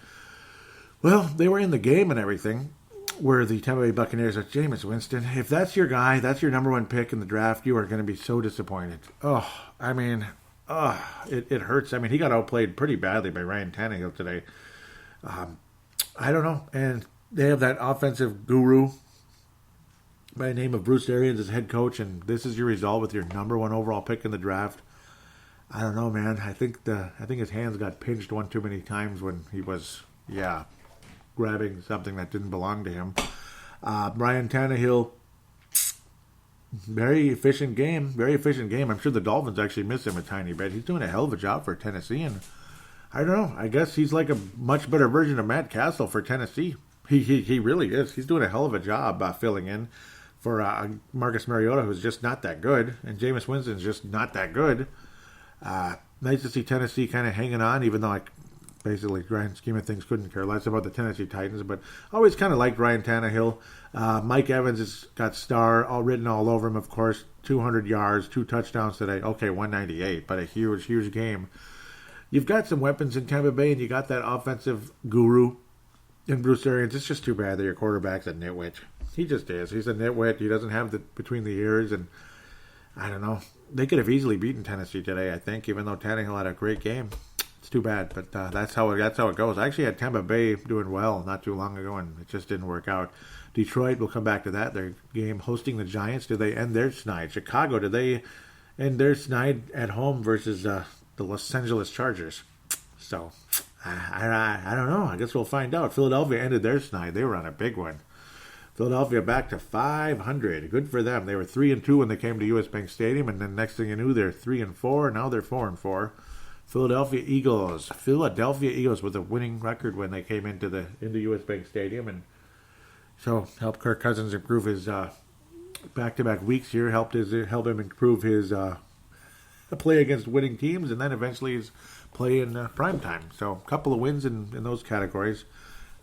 Well, they were in the game and everything, where the Tampa Bay Buccaneers are. Jameis Winston, if that's your guy, that's your number 1 pick in the draft, you are going to be so disappointed. It hurts. I mean, he got outplayed pretty badly by Ryan Tannehill today. I don't know. And they have that offensive guru by the name of Bruce Arians as head coach, and this is your result with your number 1 overall pick in the draft. I don't know, man. I think his hands got pinched one too many times when he was, grabbing something that didn't belong to him. Ryan Tannehill, very efficient game. I'm sure the Dolphins actually miss him a tiny bit. He's doing a hell of a job for Tennessee, and I don't know. I guess he's like a much better version of Matt Castle for Tennessee. He really is. He's doing a hell of a job filling in. for Marcus Mariota, who's just not that good, and Jameis Winston's just not that good. Nice to see Tennessee kind of hanging on, even though I basically, grand scheme of things, couldn't care less about the Tennessee Titans, but always kind of liked Ryan Tannehill. Mike Evans has got star all written all over him, of course. 200 yards, 2 touchdowns today. Okay, 198, but a huge, huge game. You've got some weapons in Tampa Bay, and you got that offensive guru in Bruce Arians. It's just too bad that your quarterback's a nitwit. He just is. He's a nitwit. He doesn't have the between the ears, and I don't know. They could have easily beaten Tennessee today, I think, even though Tannehill had a great game. It's too bad, but that's how it goes. I actually had Tampa Bay doing well not too long ago, and it just didn't work out. Detroit, we'll come back to that. Their game hosting the Giants. Did they end their snide? Chicago, did they end their snide at home versus the Los Angeles Chargers? So, I don't know. I guess we'll find out. Philadelphia ended their snide. They were on a big one. Philadelphia back to 500. Good for them. They were 3-2 when they came to US Bank Stadium, and then next thing you knew, they're 3-4. Now they're 4-4. Philadelphia Eagles with a winning record when they came into US Bank Stadium, and so helped Kirk Cousins improve his back-to-back weeks here. Help him improve his play against winning teams, and then eventually his play in prime time. So a couple of wins in those categories.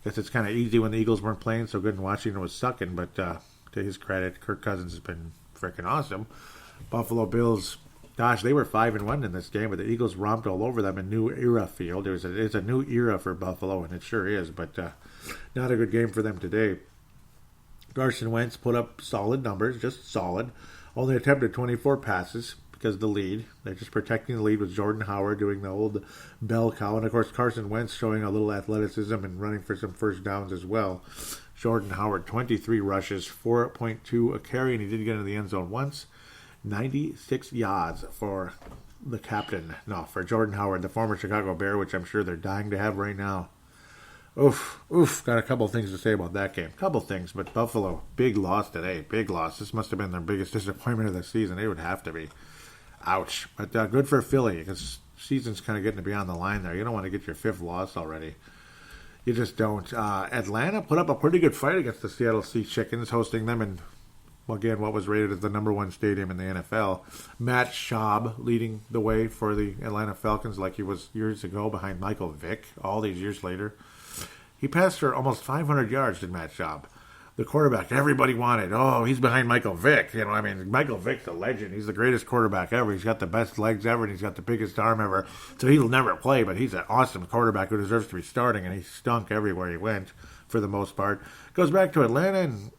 Guess it's kind of easy when the Eagles weren't playing so good and Washington was sucking, but to his credit, Kirk Cousins has been freaking awesome. Buffalo Bills, gosh, they were 5-1 in this game, but the Eagles romped all over them in New Era Field. It's a new era for Buffalo, and it sure is, but not a good game for them today. Carson Wentz put up solid numbers, just solid. Only attempted 24 passes because of the lead. They're just protecting the lead with Jordan Howard doing the old bell cow. And, of course, Carson Wentz showing a little athleticism and running for some first downs as well. Jordan Howard, 23 rushes, 4.2 a carry, and he did get into the end zone once. 96 yards for the captain. No, for Jordan Howard, the former Chicago Bear, which I'm sure they're dying to have right now. Oof. Got a couple things to say about that game. Couple things, but Buffalo, big loss today. Big loss. This must have been their biggest disappointment of the season. It would have to be. Ouch. But good for Philly, because season's kind of getting to be on the line there. You don't want to get your 5th loss already. You just don't. Atlanta put up a pretty good fight against the Seattle Sea Chickens, hosting them in, again, what was rated as the number 1 stadium in the NFL. Matt Schaub leading the way for the Atlanta Falcons like he was years ago behind Michael Vick, all these years later. He passed for almost 500 yards, did Matt Schaub. The quarterback everybody wanted. Oh, he's behind Michael Vick. Michael Vick's a legend. He's the greatest quarterback ever. He's got the best legs ever, and he's got the biggest arm ever. So he'll never play, but he's an awesome quarterback who deserves to be starting, and he stunk everywhere he went for the most part. Goes back to Atlanta, and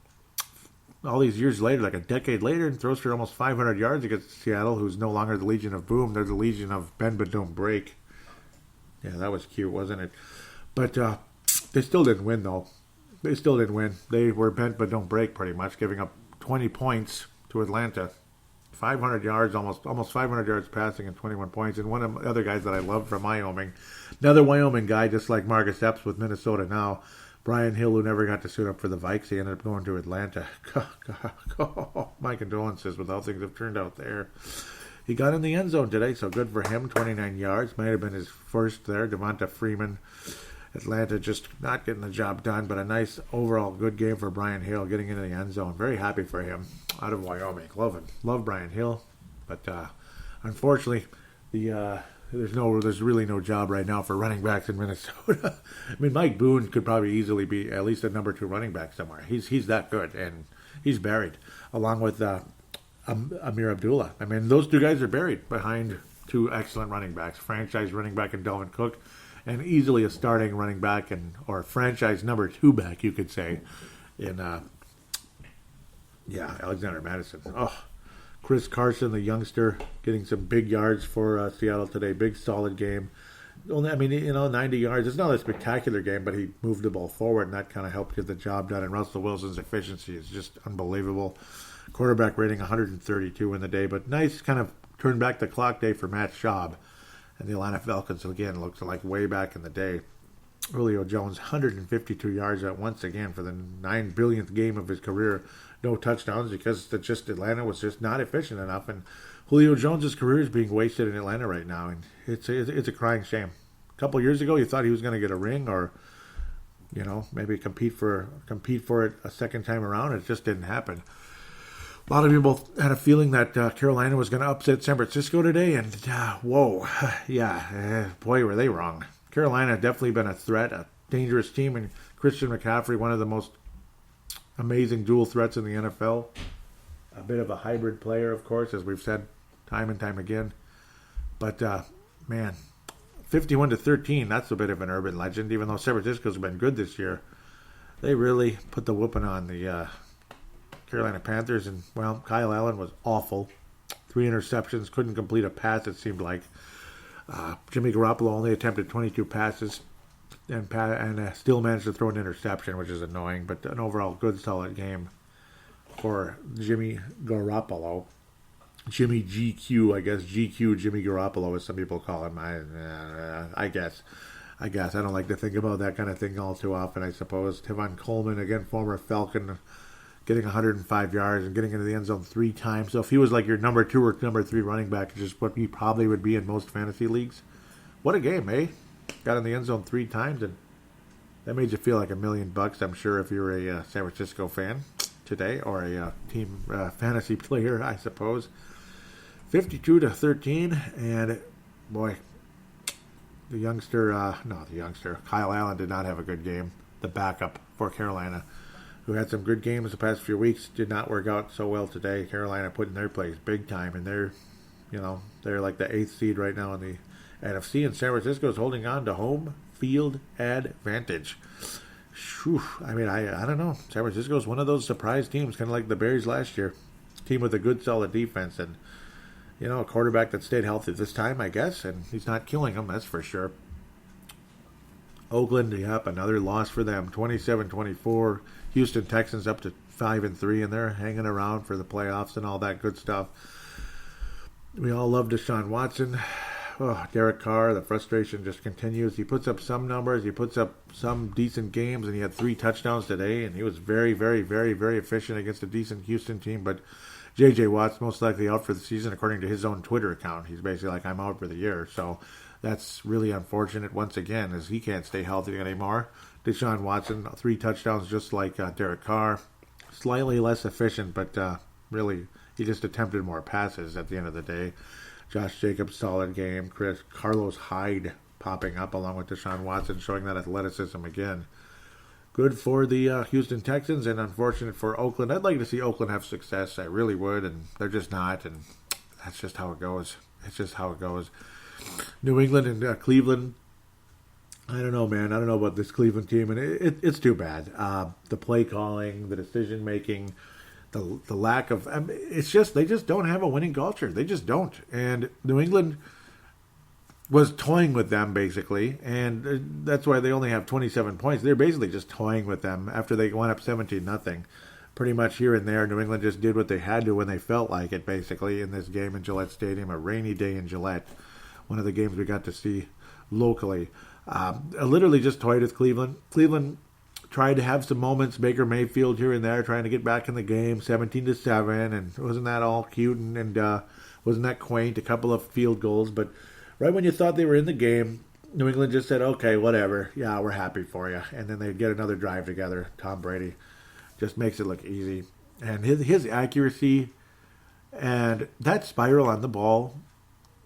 all these years later, like a decade later, and throws for almost 500 yards against Seattle, who's no longer the Legion of Boom. They're the Legion of Bend But Don't Break. Yeah, that was cute, wasn't it? But they still didn't win, though. They still didn't win. They were bent but don't break, pretty much, giving up 20 points to Atlanta. 500 yards, almost 500 yards passing and 21 points. And one of the other guys that I love from Wyoming, another Wyoming guy, just like Marcus Epps with Minnesota now, Brian Hill, who never got to suit up for the Vikes. He ended up going to Atlanta. My condolences with how things have turned out there. He got in the end zone today, so good for him. 29 yards. Might have been his first there. Devonta Freeman. Atlanta just not getting the job done, but a nice overall good game for Brian Hill getting into the end zone. Very happy for him out of Wyoming. Love him. Love Brian Hill. But unfortunately, there's really no job right now for running backs in Minnesota. I mean, Mike Boone could probably easily be at least a number 2 running back somewhere. He's that good, and he's buried along with Amir Abdullah. I mean, those 2 guys are buried behind 2 excellent running backs, franchise running back and Dalvin Cook, and easily a starting running back or franchise number 2 back, you could say, in Alexander Mattison. Oh, Chris Carson, the youngster, getting some big yards for Seattle today. Big, solid game. Only, 90 yards. It's not a spectacular game, but he moved the ball forward, and that kind of helped get the job done. And Russell Wilson's efficiency is just unbelievable. Quarterback rating 132 in the day, but nice kind of turn back the clock day for Matt Schaub. And the Atlanta Falcons, again, looks like way back in the day. Julio Jones, 152 yards once again for the 9 billionth game of his career. No touchdowns because Atlanta was just not efficient enough. And Julio Jones' career is being wasted in Atlanta right now. And it's a crying shame. A couple years ago, you thought he was going to get a ring or, maybe compete for it a second time around. It just didn't happen. A lot of people had a feeling that Carolina was going to upset San Francisco today, and whoa, yeah, boy, were they wrong. Carolina definitely been a threat, a dangerous team, and Christian McCaffrey, one of the most amazing dual threats in the NFL. A bit of a hybrid player, of course, as we've said time and time again. But, man, 51-13, that's a bit of an urban legend, even though San Francisco's been good this year. They really put the whooping on the Carolina Panthers, and, well, Kyle Allen was awful. 3 interceptions, couldn't complete a pass, it seemed like. Jimmy Garoppolo only attempted 22 passes and still managed to throw an interception, which is annoying, but an overall good, solid game for Jimmy Garoppolo. Jimmy GQ, I guess. GQ Jimmy Garoppolo, as some people call him. I guess. I don't like to think about that kind of thing all too often, I suppose. Tevin Coleman, again, former Falcon, getting 105 yards and getting into the end zone 3 times. So if he was like your number 2 or number 3 running back, which is what he probably would be in most fantasy leagues, what a game, eh? Got in the end zone 3 times, and that made you feel like $1 million, I'm sure, if you were a San Francisco fan today, or a team fantasy player, I suppose. 52-13, and boy, Kyle Allen did not have a good game. The backup for Carolina, who had some good games the past few weeks, did not work out so well today. Carolina put in their place big time, and they're like the 8th seed right now in the NFC, and San Francisco is holding on to home field advantage. Whew, I mean, I don't know. San Francisco is one of those surprise teams, kind of like the Bears last year. Team with a good, solid defense, and a quarterback that stayed healthy this time, I guess, and he's not killing them, that's for sure. Oakland, another loss for them, 27-24. Houston Texans up to 5-3, and they're hanging around for the playoffs and all that good stuff. We all love Deshaun Watson. Oh, Derek Carr, the frustration just continues. He puts up some numbers, he puts up some decent games, and he had 3 touchdowns today, and he was very, very, very, very efficient against a decent Houston team, but J.J. Watt's most likely out for the season, according to his own Twitter account. He's basically like, I'm out for the year. So that's really unfortunate once again, as he can't stay healthy anymore. Deshaun Watson, 3 touchdowns just like Derek Carr. Slightly less efficient, but really he just attempted more passes at the end of the day. Josh Jacobs, solid game. Carlos Hyde popping up along with Deshaun Watson, showing that athleticism again. Good for the Houston Texans, and unfortunate for Oakland. I'd like to see Oakland have success. I really would, and they're just not, and that's just how it goes. It's just how it goes. New England and Cleveland, I don't know, man. I don't know about this Cleveland team, and it's too bad. The play calling, the decision making, the lack of... it's just, they just don't have a winning culture. They just don't. And New England was toying with them, basically, and that's why they only have 27 points. They're basically just toying with them after they went up 17-0. Pretty much here and there, New England just did what they had to when they felt like it, basically, in this game in Gillette Stadium, a rainy day in Gillette, one of the games we got to see locally. Literally just toyed with Cleveland. Cleveland tried to have some moments, Baker Mayfield here and there, trying to get back in the game, 17-7, and wasn't that all cute and wasn't that quaint, a couple of field goals, but right when you thought they were in the game, New England just said, okay, whatever. Yeah, we're happy for you. And then they'd get another drive together. Tom Brady just makes it look easy. And his accuracy and that spiral on the ball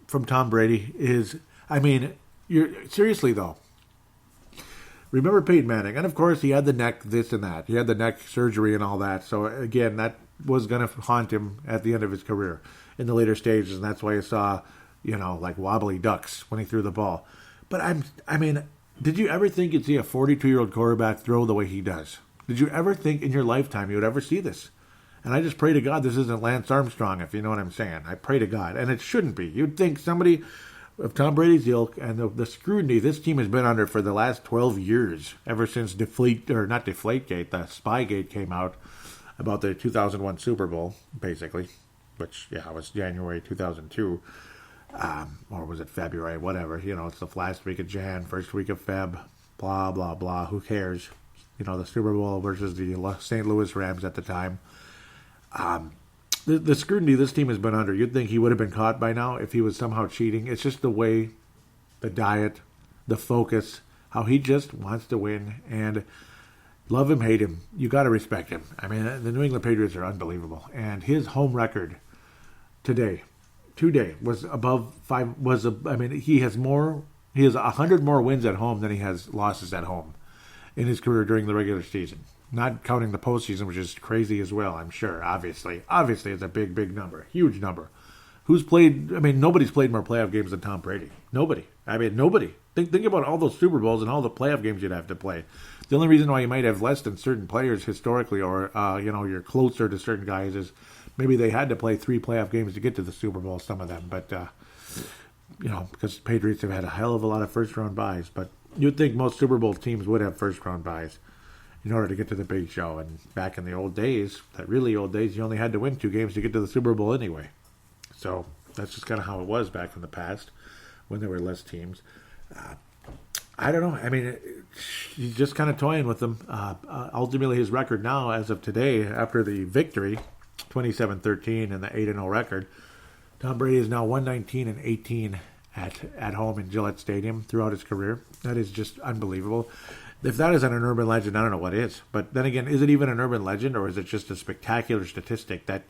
from Tom Brady is, I mean, seriously, though. Remember Peyton Manning. And, of course, he had the neck this and that. He had the neck surgery and all that. So, again, that was going to haunt him at the end of his career in the later stages. And that's why you saw... like wobbly ducks when he threw the ball. But I mean, did you ever think you'd see a 42-year-old quarterback throw the way he does? Did you ever think in your lifetime you would ever see this? And I just pray to God this isn't Lance Armstrong, if you know what I'm saying. I pray to God. And it shouldn't be. You'd think somebody of Tom Brady's ilk and the scrutiny this team has been under for the last 12 years, ever since the Spygate came out about the 2001 Super Bowl, basically, which, was January 2002. Or was it February, whatever, it's the last week of Jan, first week of Feb, blah, blah, blah, who cares? The Super Bowl versus the St. Louis Rams at the time. The scrutiny this team has been under, you'd think he would have been caught by now if he was somehow cheating. It's just the way, the diet, the focus, how he just wants to win. And Love him, hate him, you got to respect him. I mean, the New England Patriots are unbelievable. And his home record today was above 5. He has 100 more wins at home than he has losses at home in his career during the regular season. Not counting the postseason, which is crazy as well, I'm sure. Obviously, it's a big number, huge number. Nobody's played more playoff games than Tom Brady. Nobody. Nobody. Think about all those Super Bowls and all the playoff games you'd have to play. The only reason why you might have less than certain players historically, or you're closer to certain guys, is maybe they had to play 3 playoff games to get to the Super Bowl. Some of them, but because Patriots have had a hell of a lot of first-round buys. But you'd think most Super Bowl teams would have first-round buys in order to get to the big show. And back in the old days, that really old days, you only had to win 2 games to get to the Super Bowl anyway. So that's just kind of how it was back in the past when there were less teams. I don't know. He's just kind of toying with them. Ultimately, his record now, as of today, after the victory, 27-13 and the 8-0 record, Tom Brady is now 119-18 at home in Gillette Stadium throughout his career. That is just unbelievable. If that isn't an urban legend, I don't know what is. But then again, is it even an urban legend, or is it just a spectacular statistic that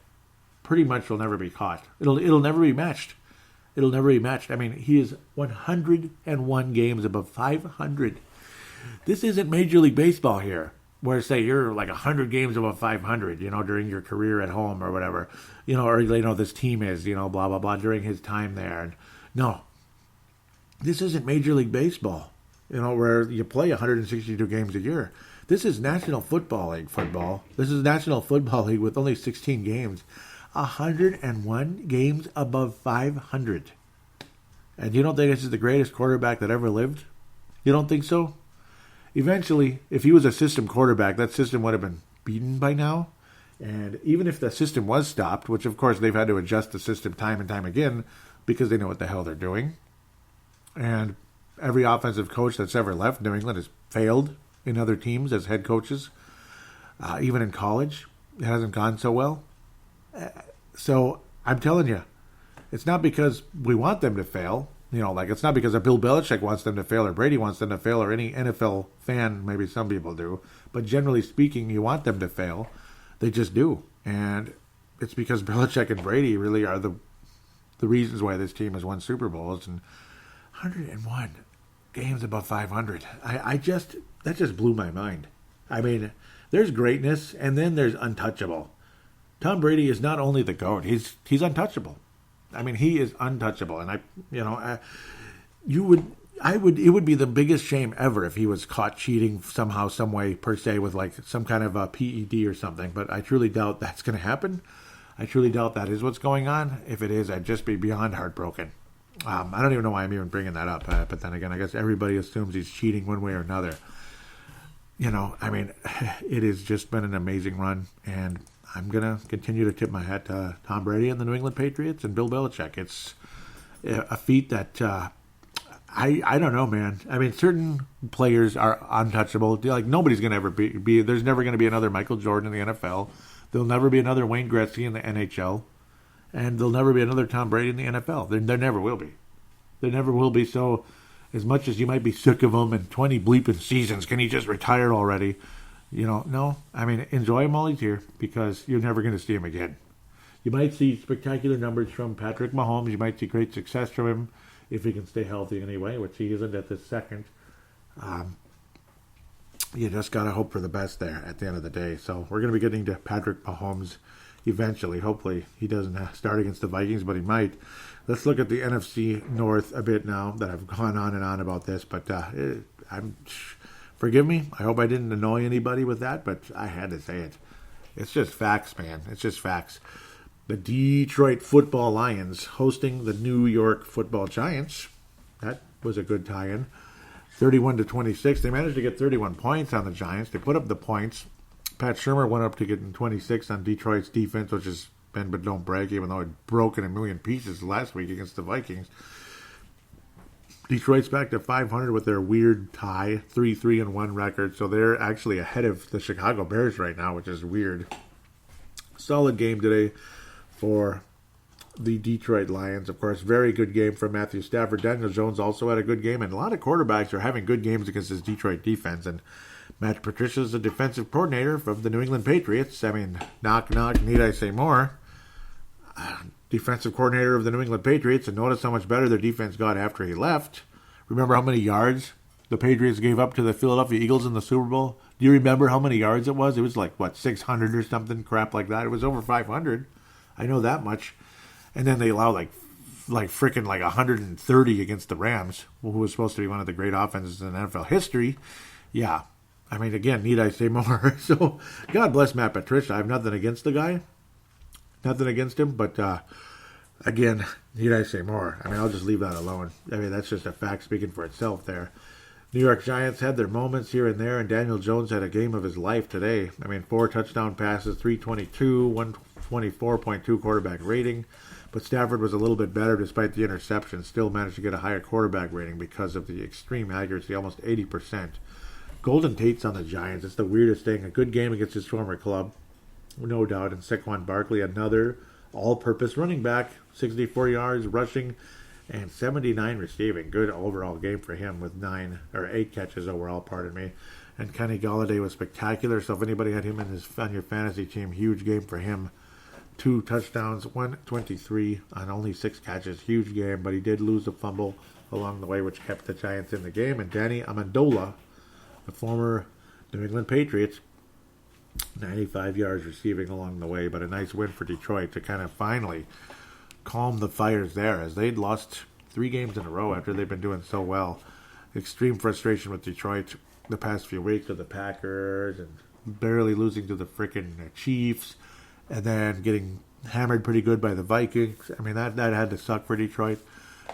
pretty much will never be caught? It'll never be matched. It'll never be matched. He is 101 games above 500. This isn't Major League Baseball here, where say you're like 100 games above 500, during your career at home or whatever, or this team is, blah blah blah during his time there. And no, this isn't Major League Baseball, where you play 162 games a year. This is National Football League football. This is National Football League with only 16 games. 101 games above 500. And you don't think this is the greatest quarterback that ever lived? You don't think so? Eventually, if he was a system quarterback, that system would have been beaten by now. And even if the system was stopped, which of course they've had to adjust the system time and time again because they know what the hell they're doing. And every offensive coach that's ever left New England has failed in other teams as head coaches. Even in college, it hasn't gone so well. So I'm telling you, it's not because we want them to fail. It's not because Bill Belichick wants them to fail or Brady wants them to fail or any NFL fan, maybe some people do. But generally speaking, you want them to fail. They just do. And it's because Belichick and Brady really are the reasons why this team has won Super Bowls. And 101 games above 500. That just blew my mind. There's greatness and then there's untouchable. Tom Brady is not only the GOAT, he's untouchable. He is untouchable, and it would be the biggest shame ever if he was caught cheating somehow, some way, per se, with like some kind of a PED or something. But I truly doubt that's going to happen. I truly doubt that is what's going on. If it is, I'd just be beyond heartbroken. I don't even know why I'm even bringing that up. But then again, I guess everybody assumes he's cheating one way or another. It has just been an amazing run, and I'm going to continue to tip my hat to Tom Brady and the New England Patriots and Bill Belichick. It's a feat that I don't know, man. Certain players are untouchable. Like, nobody's going to ever be. There's never going to be another Michael Jordan in the NFL. There'll never be another Wayne Gretzky in the NHL. And there'll never be another Tom Brady in the NFL. There never will be. There never will be. So as much as you might be sick of him in 20 bleeping seasons, can he just retire already? No. Enjoy him while he's here because you're never going to see him again. You might see spectacular numbers from Patrick Mahomes. You might see great success from him if he can stay healthy anyway, which he isn't at this second. You just got to hope for the best there at the end of the day. So we're going to be getting to Patrick Mahomes eventually. Hopefully he doesn't start against the Vikings, but he might. Let's look at the NFC North a bit now that I've gone on and on about this, but forgive me. I hope I didn't annoy anybody with that, but I had to say it. It's just facts, man. It's just facts. The Detroit Football Lions hosting the New York Football Giants. That was a good tie-in. 31-26. They managed to get 31 points on the Giants. They put up the points. Pat Shurmur went up to get 26 on Detroit's defense, which is bend but don't break, even though it broke in a million pieces last week against the Vikings. Detroit's back to 500 with their weird tie, 3-3-1 record. So they're actually ahead of the Chicago Bears right now, which is weird. Solid game today for the Detroit Lions. Of course, very good game from Matthew Stafford. Daniel Jones also had a good game, and a lot of quarterbacks are having good games against this Detroit defense. And Matt Patricia's the defensive coordinator from the New England Patriots. I mean, knock, knock, need I say more? Defensive coordinator of the New England Patriots, and notice how much better their defense got after he left. Remember how many yards the Patriots gave up to the Philadelphia Eagles in the Super Bowl? Do you remember how many yards it was? It was like, 600 or something, crap like that. It was over 500. I know that much. And then they allowed like 130 against the Rams, who was supposed to be one of the great offenses in NFL history. Yeah. I mean, again, need I say more? So, God bless Matt Patricia. I have nothing against the guy. Nothing against him, but again, need I say more? I mean, I'll just leave that alone. I mean, that's just a fact speaking for itself there. New York Giants had their moments here and there, and Daniel Jones had a game of his life today. I mean, 4 touchdown passes, 322, 124.2 quarterback rating. But Stafford was a little bit better despite the interception. Still managed to get a higher quarterback rating because of the extreme accuracy, almost 80%. Golden Tate's on the Giants. It's the weirdest thing. A good game against his former club, no doubt. And Saquon Barkley, another all-purpose running back, 64 yards rushing and 79 receiving. Good overall game for him with 8 catches overall, pardon me. And Kenny Golladay was spectacular. So if anybody had him on your fantasy team, huge game for him. 2 touchdowns, 123 on only 6 catches. Huge game, but he did lose a fumble along the way, which kept the Giants in the game. And Danny Amendola, the former New England Patriots, 95 yards receiving along the way, but a nice win for Detroit to kind of finally calm the fires there, as they'd lost 3 games in a row after they've been doing so well. Extreme frustration with Detroit the past few weeks with the Packers and barely losing to the freaking Chiefs and then getting hammered pretty good by the Vikings. I mean, that had to suck for Detroit,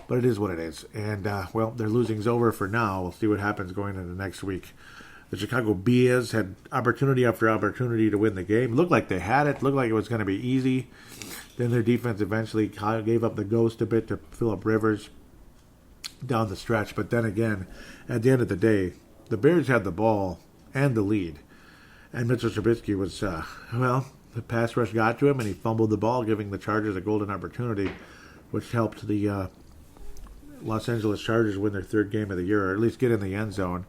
but it is what it is. And, their losing's over for now. We'll see what happens going into next week. The Chicago Bears had opportunity after opportunity to win the game. Looked like they had it. Looked like it was going to be easy. Then their defense eventually gave up the ghost a bit to Phillip Rivers down the stretch. But then again, at the end of the day, the Bears had the ball and the lead. And Mitchell Trubisky was, the pass rush got to him and he fumbled the ball, giving the Chargers a golden opportunity, which helped the Los Angeles Chargers win their 3rd game of the year, or at least get in the end zone.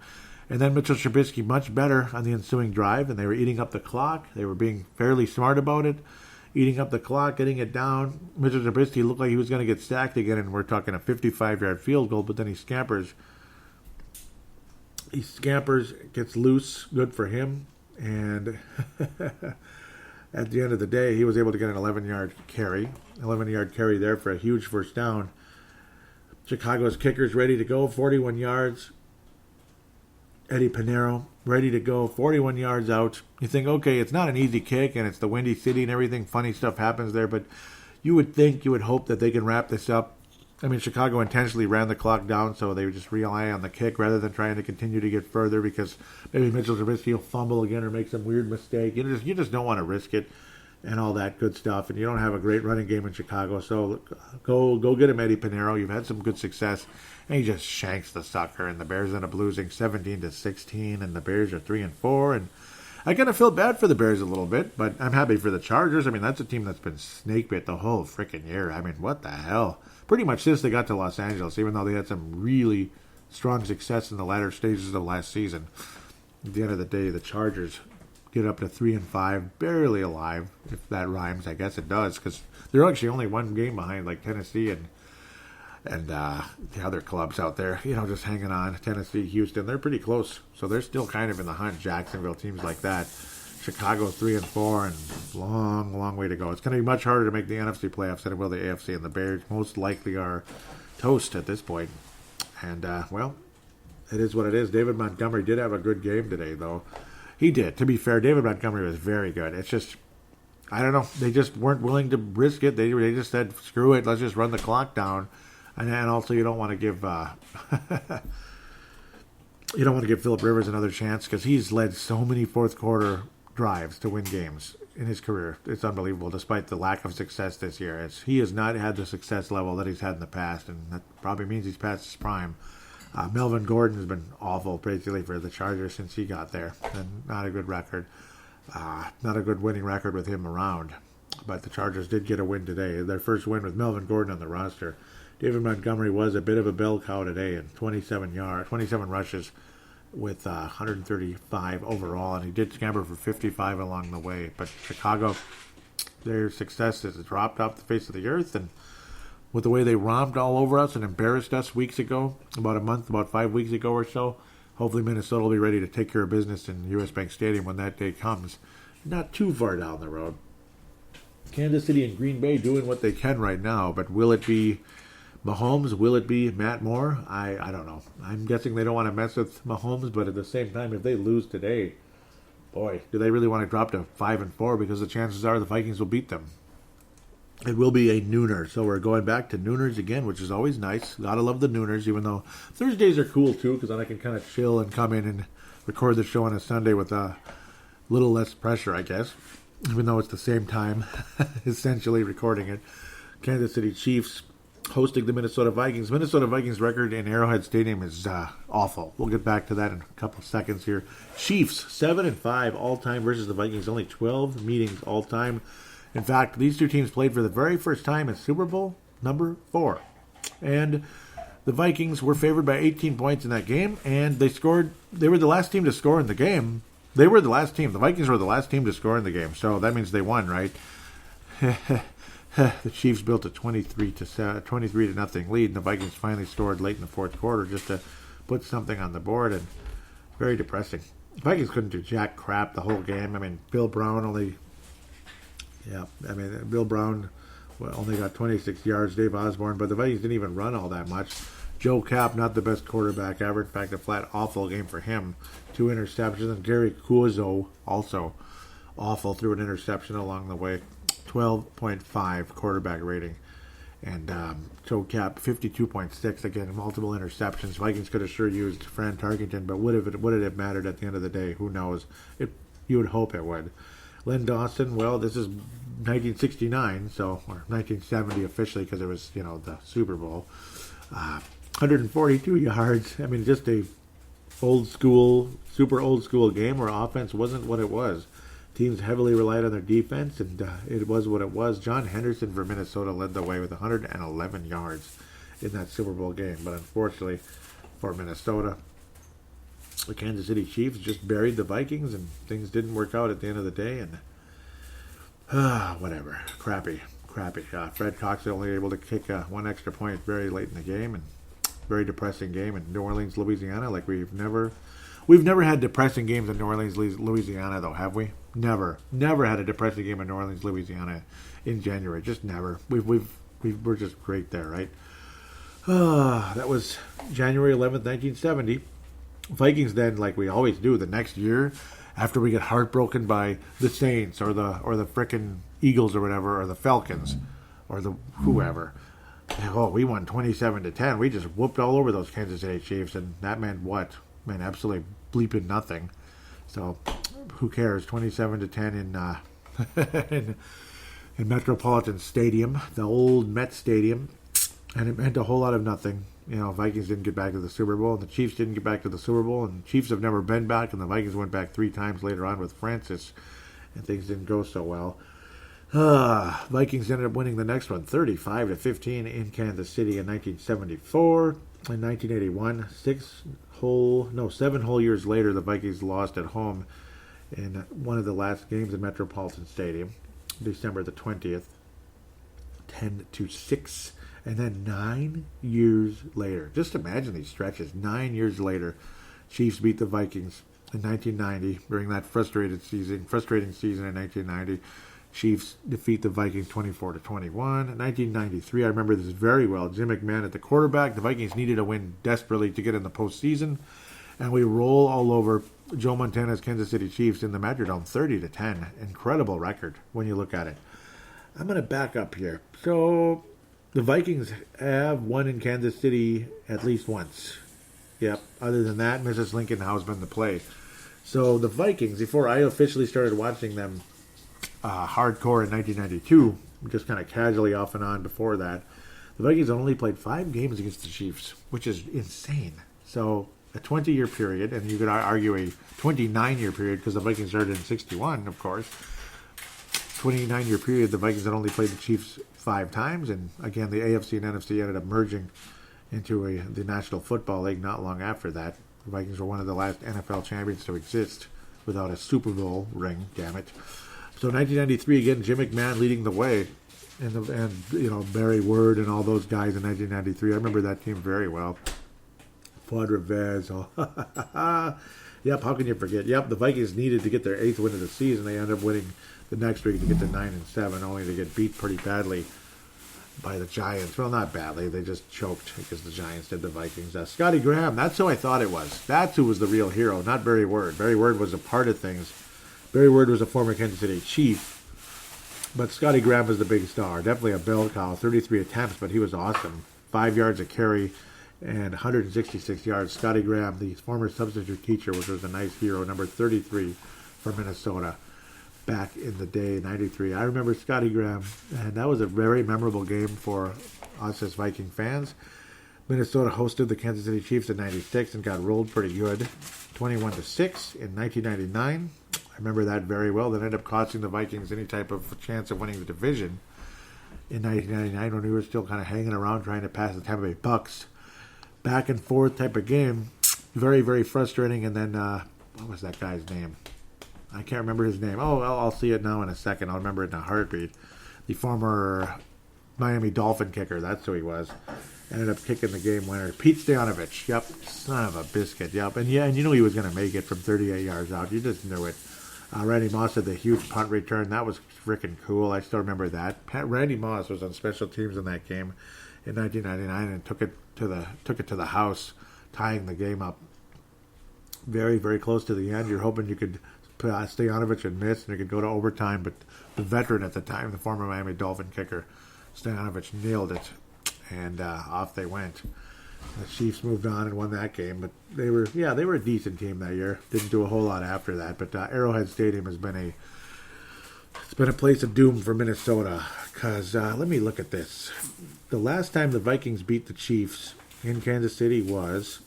And then Mitchell Trubisky much better on the ensuing drive, and they were eating up the clock. They were being fairly smart about it, eating up the clock, getting it down. Mitchell Trubisky looked like he was going to get sacked again, and we're talking a 55-yard field goal, but then he scampers. He scampers, gets loose, good for him, and at the end of the day, he was able to get an 11-yard carry. 11-yard carry there for a huge first down. Chicago's kicker's ready to go, 41 yards. Eddie Pinheiro, ready to go, 41 yards out. You think, okay, it's not an easy kick, and it's the Windy City and everything. Funny stuff happens there, but you would hope that they can wrap this up. I mean, Chicago intentionally ran the clock down, so they would just rely on the kick rather than trying to continue to get further because maybe Mitchell Trubisky will fumble again or make some weird mistake. You just don't want to risk it and all that good stuff. And you don't have a great running game in Chicago, so go get him, Eddie Pinheiro. You've had some good success. And he just shanks the sucker, and the Bears end up losing 17-16, and the Bears are 3-4. And I kind of feel bad for the Bears a little bit, but I'm happy for the Chargers. I mean, that's a team that's been snake bit the whole freaking year. I mean, what the hell? Pretty much since they got to Los Angeles, even though they had some really strong success in the latter stages of last season. At the end of the day, the Chargers get up to 3-5, barely alive, if that rhymes. I guess it does, because they're actually only 1 game behind, like Tennessee and the other clubs out there, just hanging on. Tennessee, Houston, they're pretty close. So they're still kind of in the hunt. Jacksonville, teams like that. Chicago 3-4, and long, long way to go. It's going to be much harder to make the NFC playoffs than it will the AFC, and the Bears most likely are toast at this point. And, it is what it is. David Montgomery did have a good game today, though. He did. To be fair, David Montgomery was very good. It's just, I don't know. They just weren't willing to risk it. They just said, screw it, let's just run the clock down. And also, you don't want to give Phillip Rivers another chance because he's led so many fourth quarter drives to win games in his career. It's unbelievable, despite the lack of success this year. He has not had the success level that he's had in the past, and that probably means he's past his prime. Melvin Gordon has been awful, basically, for the Chargers since he got there, and not a good record. Not a good winning record with him around. But the Chargers did get a win today. Their first win with Melvin Gordon on the roster. David Montgomery was a bit of a bell cow today, and 27 rushes, with 135 overall, and he did scamper for 55 along the way. But Chicago, their success has dropped off the face of the earth, and with the way they romped all over us and embarrassed us weeks ago, about 5 weeks ago or so, hopefully Minnesota will be ready to take care of business in U.S. Bank Stadium when that day comes. Not too far down the road. Kansas City and Green Bay doing what they can right now, but will it be Mahomes? Will it be Matt Moore? I don't know. I'm guessing they don't want to mess with Mahomes, but at the same time, if they lose today, boy, do they really want to drop to 5-4, because the chances are the Vikings will beat them. It will be a nooner, so we're going back to nooners again, which is always nice. Gotta love the nooners, even though Thursdays are cool too, because then I can kind of chill and come in and record the show on a Sunday with a little less pressure, I guess, even though it's the same time, essentially recording it. Kansas City Chiefs hosting the Minnesota Vikings. Minnesota Vikings record in Arrowhead Stadium is awful. We'll get back to that in a couple of seconds here. Chiefs 7-5 all time versus the Vikings. Only 12 meetings all time. In fact, these two teams played for the very first time in Super Bowl number 4, and the Vikings were favored by 18 points in that game, and they scored. They were the last team to score in the game. They were the last team. The Vikings were the last team to score in the game, so that means they won, right? The Chiefs built a 23 to nothing lead, and the Vikings finally scored late in the fourth quarter just to put something on the board, and very depressing. The Vikings couldn't do jack crap the whole game. I mean, Bill Brown only only got 26 yards, Dave Osborne, but the Vikings didn't even run all that much. Joe Kapp, not the best quarterback ever. In fact, a flat awful game for him. 2 interceptions, and Gary Cuozzo, also awful, threw an interception along the way. 12.5 quarterback rating. And Joe Kapp, 52.6. Again, multiple interceptions. Vikings could have sure used Fran Tarkenton, but would it have mattered at the end of the day? Who knows? You would hope it would. Len Dawson, well, this is 1969, or 1970 officially, because it was, the Super Bowl. 142 yards. I mean, just a super old school game where offense wasn't what it was. Teams heavily relied on their defense, and it was what it was. John Henderson for Minnesota led the way with 111 yards in that Super Bowl game. But unfortunately for Minnesota, the Kansas City Chiefs just buried the Vikings, and things didn't work out at the end of the day. And whatever. Crappy. Fred Cox only able to kick one extra point very late in the game, and very depressing game in New Orleans, Louisiana. Like we've never had depressing games in New Orleans, Louisiana, though, have we? Never had a depressing game in New Orleans, Louisiana in January. Just never. We're just great there, right? That was January 11th, 1970. Vikings then, like we always do, the next year, after we get heartbroken by the Saints or the frickin' Eagles or whatever, or the Falcons or the whoever. Oh, we won 27-10. We just whooped all over those Kansas City Chiefs, and that meant what? Man, absolutely bleeping nothing. So, who cares? 27-10 in Metropolitan Stadium, the old Met Stadium, and it meant a whole lot of nothing. Vikings didn't get back to the Super Bowl, and the Chiefs didn't get back to the Super Bowl, and the Chiefs have never been back, and the Vikings went back 3 times later on with Francis, and things didn't go so well. Vikings ended up winning the next one, 35-15 in Kansas City in 1974. In 1981, 7 whole years later, the Vikings lost at home in one of the last games in Metropolitan Stadium, December the 20th, 10-6. And then 9 years later, just imagine these stretches, 9 years later, Chiefs beat the Vikings in 1990 during that frustrating season in 1990. Chiefs defeat the Vikings 24-21. In 1993, I remember this very well. Jim McMahon at the quarterback. The Vikings needed a win desperately to get in the postseason, and we roll all over Joe Montana's Kansas City Chiefs in the Metrodome, 30-10. Incredible record when you look at it. I'm going to back up here. So the Vikings have won in Kansas City at least once. Yep. Other than that, Mrs. Lincoln has been the play. So the Vikings, before I officially started watching them hardcore in 1992, just kind of casually off and on before that, the Vikings only played 5 games against the Chiefs, which is insane. So a 20-year period, and you could argue a 29-year period because the Vikings started in 61, of course. 29-year period, the Vikings had only played the Chiefs 5 times, and again, the AFC and NFC ended up merging into the National Football League not long after that. The Vikings were one of the last NFL champions to exist without a Super Bowl ring, damn it. So 1993, again, Jim McMahon leading the way. And Barry Word and all those guys in 1993. I remember that team very well. Fuad Revez. Yep, how can you forget? Yep, the Vikings needed to get their 8th win of the season. They ended up winning the next week to get to 9-7, only to get beat pretty badly by the Giants. Well, not badly. They just choked because the Giants did the Vikings. Scotty Graham, that's who I thought it was. That's who was the real hero, not Barry Word. Barry Word was a part of things. Barry Word was a former Kansas City Chief. But Scotty Graham was the big star. Definitely a bell cow. 33 attempts, but he was awesome. 5 yards a carry and 166 yards. Scotty Graham, the former substitute teacher, which was a nice hero, number 33 for Minnesota back in the day, 93. I remember Scotty Graham, and that was a very memorable game for us as Viking fans. Minnesota hosted the Kansas City Chiefs in 96 and got rolled pretty good, 21-6 in 1999. I remember that very well. That ended up costing the Vikings any type of chance of winning the division in 1999 when we were still kind of hanging around trying to pass the Tampa Bay Bucks. Back and forth type of game. Very, very frustrating. And then, what was that guy's name? I can't remember his name. Oh, well, I'll see it now in a second. I'll remember it in a heartbeat. The former Miami Dolphin kicker. That's who he was. Ended up kicking the game winner. Pete Stoyanovich. Yep. Son of a biscuit. Yep. And you knew he was going to make it from 38 yards out. You just knew it. Randy Moss had the huge punt return. That was freaking cool. I still remember that. Randy Moss was on special teams in that game in 1999 and took it to the house, tying the game up very, very close to the end. You're hoping you could Stoyanovich would miss and you could go to overtime, but the veteran at the time, the former Miami Dolphin kicker, Stoyanovich nailed it, and off they went. The Chiefs moved on and won that game, but they were a decent team that year. Didn't do a whole lot after that, but Arrowhead Stadium has been a place of doom for Minnesota. Because let me look at this. The last time the Vikings beat the Chiefs in Kansas City was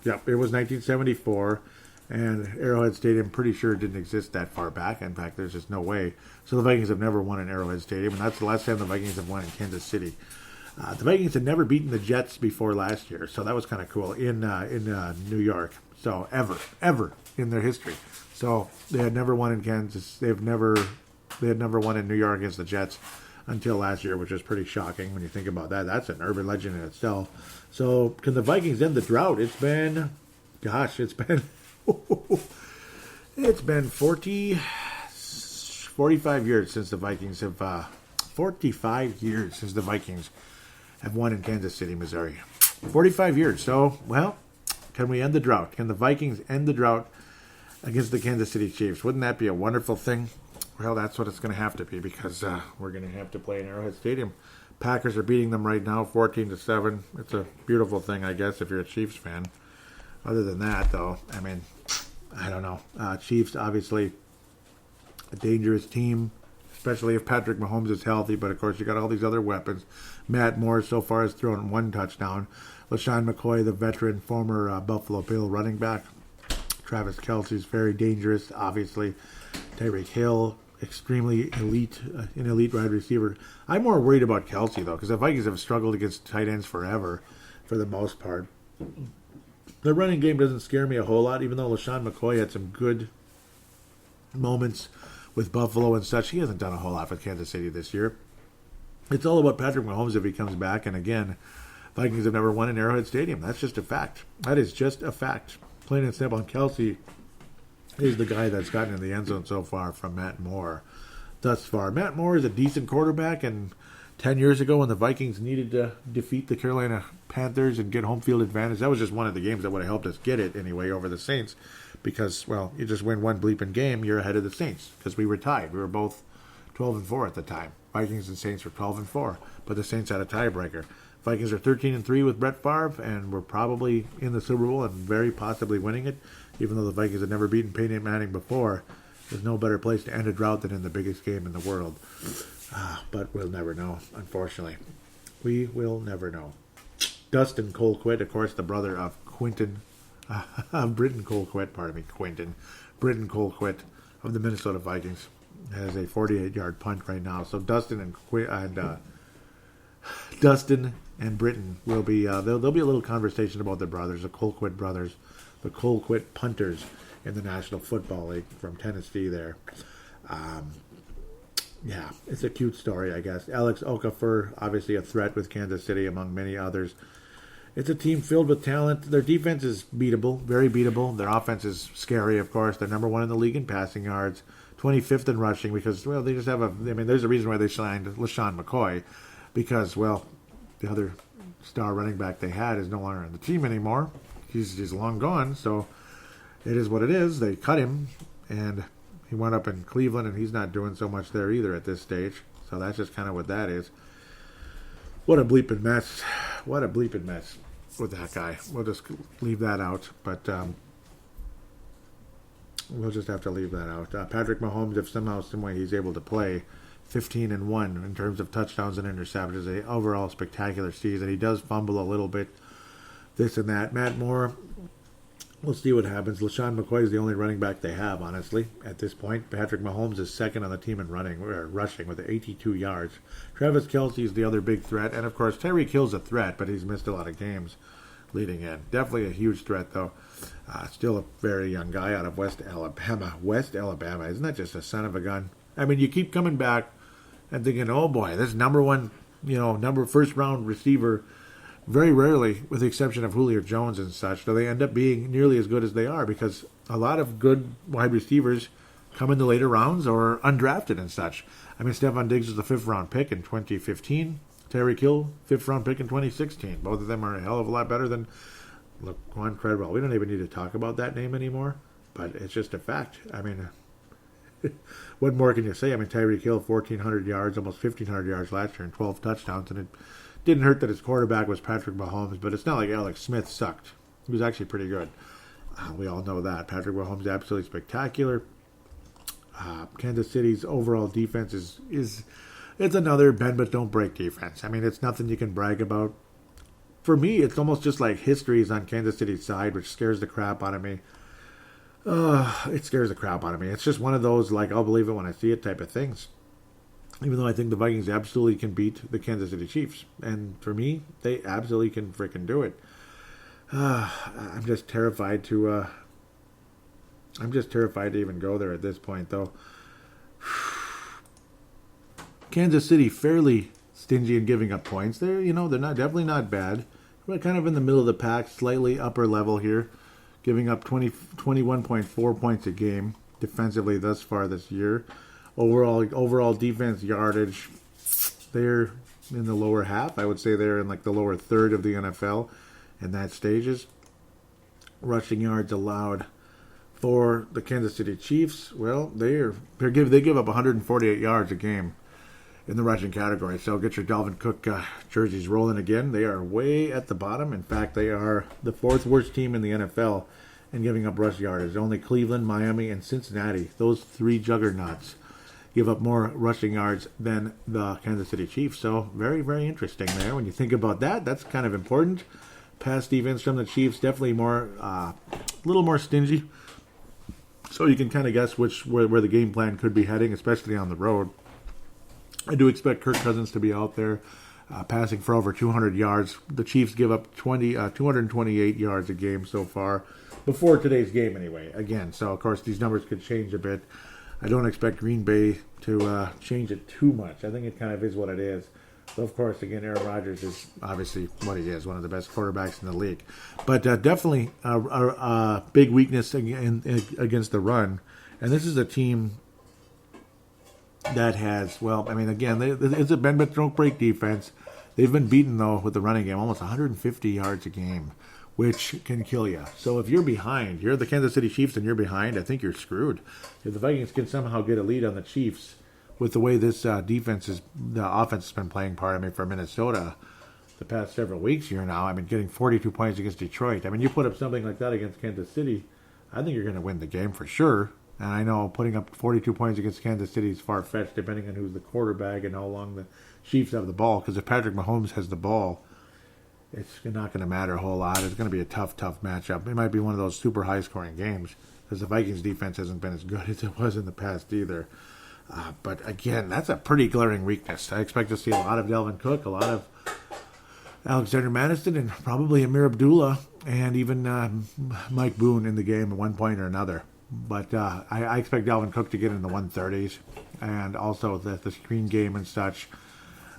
1974, and Arrowhead Stadium, pretty sure didn't exist that far back. In fact, there's just no way. So the Vikings have never won in Arrowhead Stadium, and that's the last time the Vikings have won in Kansas City. The Vikings had never beaten the Jets before last year, so that was kind of cool in New York. So ever in their history. So they had never won in Kansas. They had never won in New York against the Jets until last year, which is pretty shocking when you think about that. That's an urban legend in itself. So can the Vikings end the drought? It's been 45 years since the Vikings have 45 years since the Vikings have won in Kansas City, Missouri. 45 years. So, well, can we end the drought? Can the Vikings end the drought against the Kansas City Chiefs? Wouldn't that be a wonderful thing? Well, that's what it's going to have to be because we're going to have to play in Arrowhead Stadium. Packers are beating them right now, 14-7. It's a beautiful thing, I guess, if you're a Chiefs fan. Other than that, though, I mean, I don't know. Chiefs, obviously, a dangerous team, especially if Patrick Mahomes is healthy. But, of course, you got all these other weapons. Matt Moore so far has thrown 1 touchdown. LaShawn McCoy, the veteran, former Buffalo Bill running back. Travis Kelce's very dangerous, obviously. Tyreek Hill, extremely elite, an elite wide receiver. I'm more worried about Kelce, though, because the Vikings have struggled against tight ends forever, for the most part. The running game doesn't scare me a whole lot, even though LaShawn McCoy had some good moments with Buffalo and such. He hasn't done a whole lot with Kansas City this year. It's all about Patrick Mahomes if he comes back. And again, Vikings have never won in Arrowhead Stadium. That's just a fact. That is just a fact. Plain and simple. And Kelce is the guy that's gotten in the end zone so far from Matt Moore thus far. Matt Moore is a decent quarterback, and 10 years ago when the Vikings needed to defeat the Carolina Panthers and get home field advantage, that was just one of the games that would have helped us get it anyway over the Saints because, well, you just win one bleeping game, you're ahead of the Saints because we were tied. We were both 12-4 at the time. Vikings and Saints were 12-4, but the Saints had a tiebreaker. Vikings are 13-3 with Brett Favre, and we're probably in the Super Bowl and very possibly winning it, even though the Vikings had never beaten Peyton Manning before. There's no better place to end a drought than in the biggest game in the world. But we'll never know, unfortunately. We will never know. Dustin Colquitt, of course, the brother of Britton Colquitt of the Minnesota Vikings, has and Britton will be, there'll be a little conversation about the brothers, the Colquitt brothers, the Colquitt punters in the National Football League from Tennessee there. Yeah, it's a cute story, I guess. Alex Okafor, obviously a threat with Kansas City among many others. It's a team filled with talent. Their defense is beatable, very beatable. Their offense is scary, of course. They're number 1 in the league in passing yards, 25th in rushing because, well, they just have there's a reason why they signed LaShawn McCoy because, well, the other star running back they had is no longer on the team anymore. He's long gone, so it is what it is. They cut him, and he wound up in Cleveland, and he's not doing so much there either at this stage. So that's just kind of what that is. What a bleeping mess. What a bleeping mess with that guy. We'll just leave that out. But we'll just have to leave that out. Patrick Mahomes, if somehow, some way he's able to play, 15-1 in terms of touchdowns and interceptions. An overall spectacular season. He does fumble a little bit, this and that. Matt Moore, we'll see what happens. LaShawn McCoy is the only running back they have, honestly, at this point. Patrick Mahomes is second on the team in rushing with 82 yards. Travis Kelce is the other big threat. And, of course, Tyreek Hill's a threat, but he's missed a lot of games leading in. Definitely a huge threat, though. Still a very young guy out of West Alabama. West Alabama. Isn't that just a son of a gun? I mean, you keep coming back and thinking, oh, boy, this number 1, first-round receiver. Very rarely, with the exception of Julio Jones and such, do they end up being nearly as good as they are because a lot of good wide receivers come in the later rounds or undrafted and such. I mean, Stephon Diggs was the 5th-round pick in 2015. Tyreek Hill, 5th-round pick in 2016. Both of them are a hell of a lot better than Laquan Treadwell. We don't even need to talk about that name anymore, but it's just a fact. I mean, what more can you say? I mean, Tyreek Hill, 1,400 yards, almost 1,500 yards last year and 12 touchdowns, and it didn't hurt that his quarterback was Patrick Mahomes, but it's not like Alex Smith sucked. He was actually pretty good. We all know that. Patrick Mahomes is absolutely spectacular. Kansas City's overall defense is another bend but don't break defense. I mean, it's nothing you can brag about. For me, it's almost just like history is on Kansas City's side, which scares the crap out of me. It scares the crap out of me. It's just one of those, like, I'll believe it when I see it type of things. Even though I think the Vikings absolutely can beat the Kansas City Chiefs. And for me, they absolutely can freaking do it. I'm just terrified to even go there at this point, though. Kansas City fairly stingy in giving up points. They're definitely not bad. We're kind of in the middle of the pack, slightly upper level here, giving up 21.4 points a game defensively thus far this year. Overall defense yardage, they're in the lower half. I would say they're in like the lower third of the NFL in that stages. Rushing yards allowed for the Kansas City Chiefs, well, they give up 148 yards a game in the rushing category. So get your Dalvin Cook jerseys rolling again. They are way at the bottom. In fact, they are the 4th worst team in the NFL in giving up rush yardage. Only Cleveland, Miami, and Cincinnati, those 3 juggernauts, give up more rushing yards than the Kansas City Chiefs. So very, very interesting there. When you think about that, that's kind of important. Pass defense from the Chiefs, definitely a little more stingy. So you can kind of guess where the game plan could be heading, especially on the road. I do expect Kirk Cousins to be out there passing for over 200 yards. The Chiefs give up 228 yards a game so far, before today's game anyway. Again, so of course these numbers could change a bit. I don't expect Green Bay to change it too much. I think it kind of is what it is. So, of course, again, Aaron Rodgers is obviously what he is, one of the best quarterbacks in the league. But definitely a big weakness against the run. And this is a team that has, it's a bend but don't break defense. They've been beaten, though, with the running game, almost 150 yards a game, which can kill you. So if you're behind, you're the Kansas City Chiefs and you're behind, I think you're screwed. If the Vikings can somehow get a lead on the Chiefs with the way this the offense has been playing for Minnesota the past several weeks here now, I mean, getting 42 points against Detroit. I mean, you put up something like that against Kansas City, I think you're going to win the game for sure. And I know putting up 42 points against Kansas City is far-fetched, depending on who's the quarterback and how long the Chiefs have the ball. Because if Patrick Mahomes has the ball, it's not going to matter a whole lot. It's going to be a tough matchup. It might be one of those super high-scoring games because the Vikings' defense hasn't been as good as it was in the past either. But again, that's a pretty glaring weakness. I expect to see a lot of Dalvin Cook, a lot of Alexander Mattison and probably Amir Abdullah and even Mike Boone in the game at one point or another. But I expect Dalvin Cook to get in the 130s, and also the screen game and such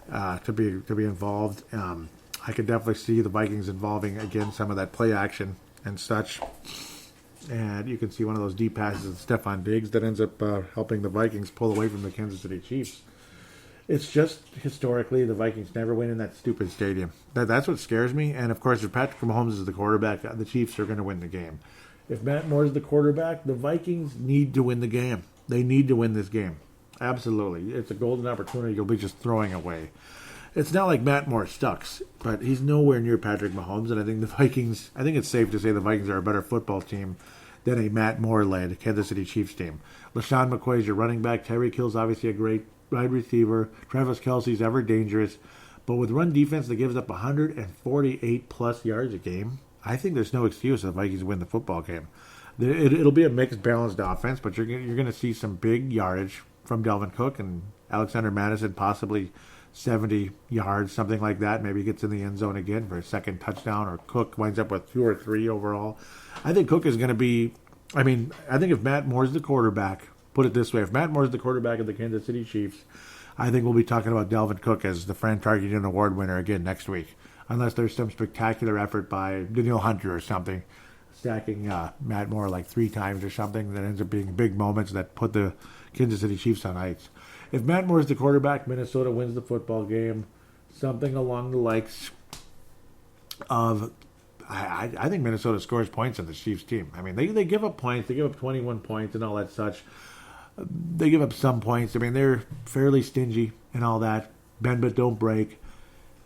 to be involved. I could definitely see the Vikings involving again some of that play action and such. And you can see one of those deep passes of Stephon Diggs that ends up helping the Vikings pull away from the Kansas City Chiefs. It's just historically the Vikings never win in that stupid stadium. That's what scares me. And of course, if Patrick Mahomes is the quarterback, the Chiefs are going to win the game. If Matt Moore is the quarterback, the Vikings need to win the game. They need to win this game. Absolutely. It's a golden opportunity you'll be just throwing away. It's not like Matt Moore sucks, but he's nowhere near Patrick Mahomes. And I think it's safe to say the Vikings are a better football team than a Matt Moore-led Kansas City Chiefs team. LaShawn McCoy is your running back. Tyreek Hill's obviously a great wide receiver. Travis Kelce's ever dangerous. But with run defense that gives up 148-plus yards a game, I think there's no excuse if the Vikings win the football game. It'll be a mixed, balanced offense, but you're going to see some big yardage from Dalvin Cook and Alexander Mattison, possibly 70 yards, something like that. Maybe he gets in the end zone again for a second touchdown, or Cook winds up with 2 or 3 overall. I think Cook is going to be, I think if Matt Moore's the quarterback, put it this way, if Matt Moore's the quarterback of the Kansas City Chiefs, I think we'll be talking about Dalvin Cook as the Fran Tarkenton Award winner again next week. Unless there's some spectacular effort by Danielle Hunter or something, stacking Matt Moore like 3 times or something that ends up being big moments that put the Kansas City Chiefs on ice. If Matt Moore is the quarterback, Minnesota wins the football game. Something along the likes of, I think Minnesota scores points on the Chiefs team. I mean, they give up points. They give up 21 points and all that such. They give up some points. I mean, they're fairly stingy and all that. Bend but don't break.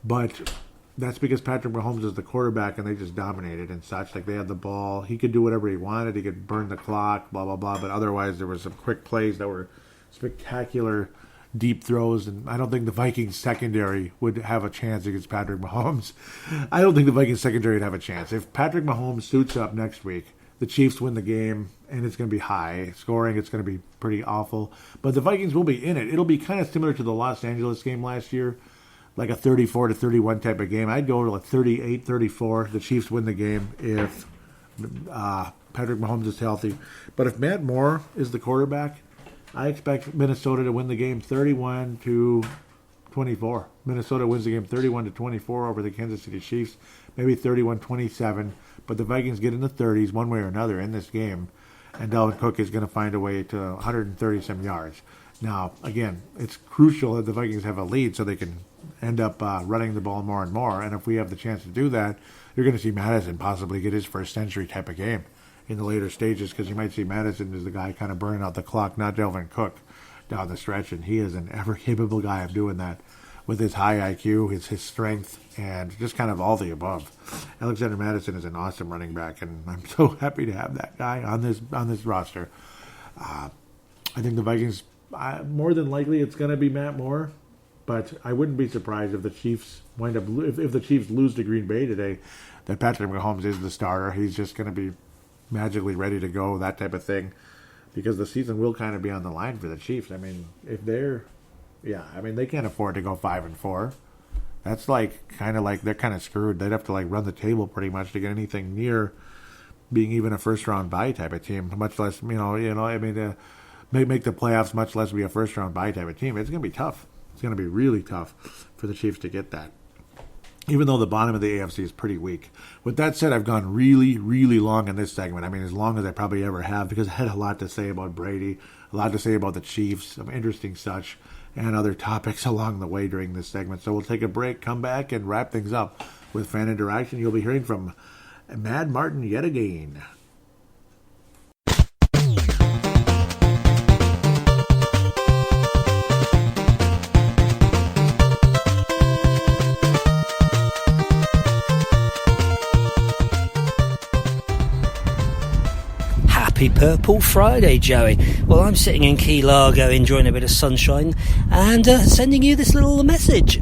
But that's because Patrick Mahomes is the quarterback and they just dominated and such. Like, they had the ball. He could do whatever he wanted. He could burn the clock, blah, blah, blah. But otherwise, there were some quick plays that were spectacular deep throws. And I don't think the Vikings secondary would have a chance against Patrick Mahomes. I don't think the Vikings secondary would have a chance. If Patrick Mahomes suits up next week, the Chiefs win the game, and it's going to be high scoring. It's going to be pretty awful. But the Vikings will be in it. It'll be kind of similar to the Los Angeles game last year, like a 34-31 type of game. I'd go to like 38-34. The Chiefs win the game if Patrick Mahomes is healthy. But if Matt Moore is the quarterback, I expect Minnesota to win the game 31-24. Minnesota wins the game 31-24 over the Kansas City Chiefs, maybe 31-27. But the Vikings get in the 30s one way or another in this game, and Dalvin Cook is going to find a way to 130-some yards. Now, again, it's crucial that the Vikings have a lead so they can end up running the ball more and more. And if we have the chance to do that, you're going to see Mattison possibly get his first century type of game in the later stages, because you might see Mattison as the guy kind of burning out the clock, not Dalvin Cook down the stretch. And he is an ever-capable guy of doing that with his high IQ, his strength, and just kind of all the above. Alexander Mattison is an awesome running back, and I'm so happy to have that guy on this roster. I think the Vikings, more than likely, it's going to be Matt Moore, but I wouldn't be surprised if the Chiefs wind up if the Chiefs lose to Green Bay today, that Patrick Mahomes is the starter. He's just going to be magically ready to go, that type of thing, because the season will kind of be on the line for the Chiefs. I mean, if they're they can't afford to go 5-4. That's kind of they're kind of screwed. They'd have to run the table pretty much to get anything near being even a first round bye type of team. Much less, make the playoffs, much less be a first round bye type of team. It's going to be tough. It's going to be really tough for the Chiefs to get that, even though the bottom of the AFC is pretty weak. With that said, I've gone really, really long in this segment. I mean, as long as I probably ever have, because I had a lot to say about Brady, a lot to say about the Chiefs, some interesting such, and other topics along the way during this segment. So we'll take a break, come back, and wrap things up with fan interaction. You'll be hearing from Mad Martin yet again. Happy Purple Friday, Joey. Well, I'm sitting in Key Largo enjoying a bit of sunshine and sending you this little message.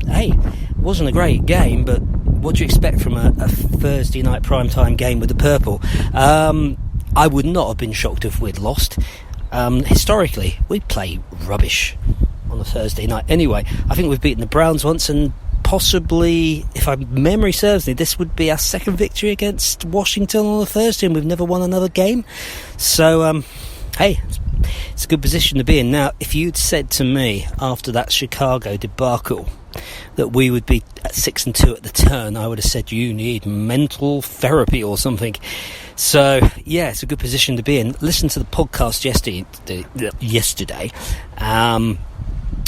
Hey, wasn't a great game, but what do you expect from a Thursday night primetime game with the Purple? I would not have been shocked if we'd lost. Historically, we play rubbish on a Thursday night. Anyway, I think we've beaten the Browns once and possibly, if my memory serves me, this would be our second victory against Washington on a Thursday, and we've never won another game. So, hey, it's a good position to be in. Now, if you'd said to me after that Chicago debacle that we would be at 6-2 at the turn, I would have said you need mental therapy or something. So, yeah, it's a good position to be in. Listen to the podcast yesterday,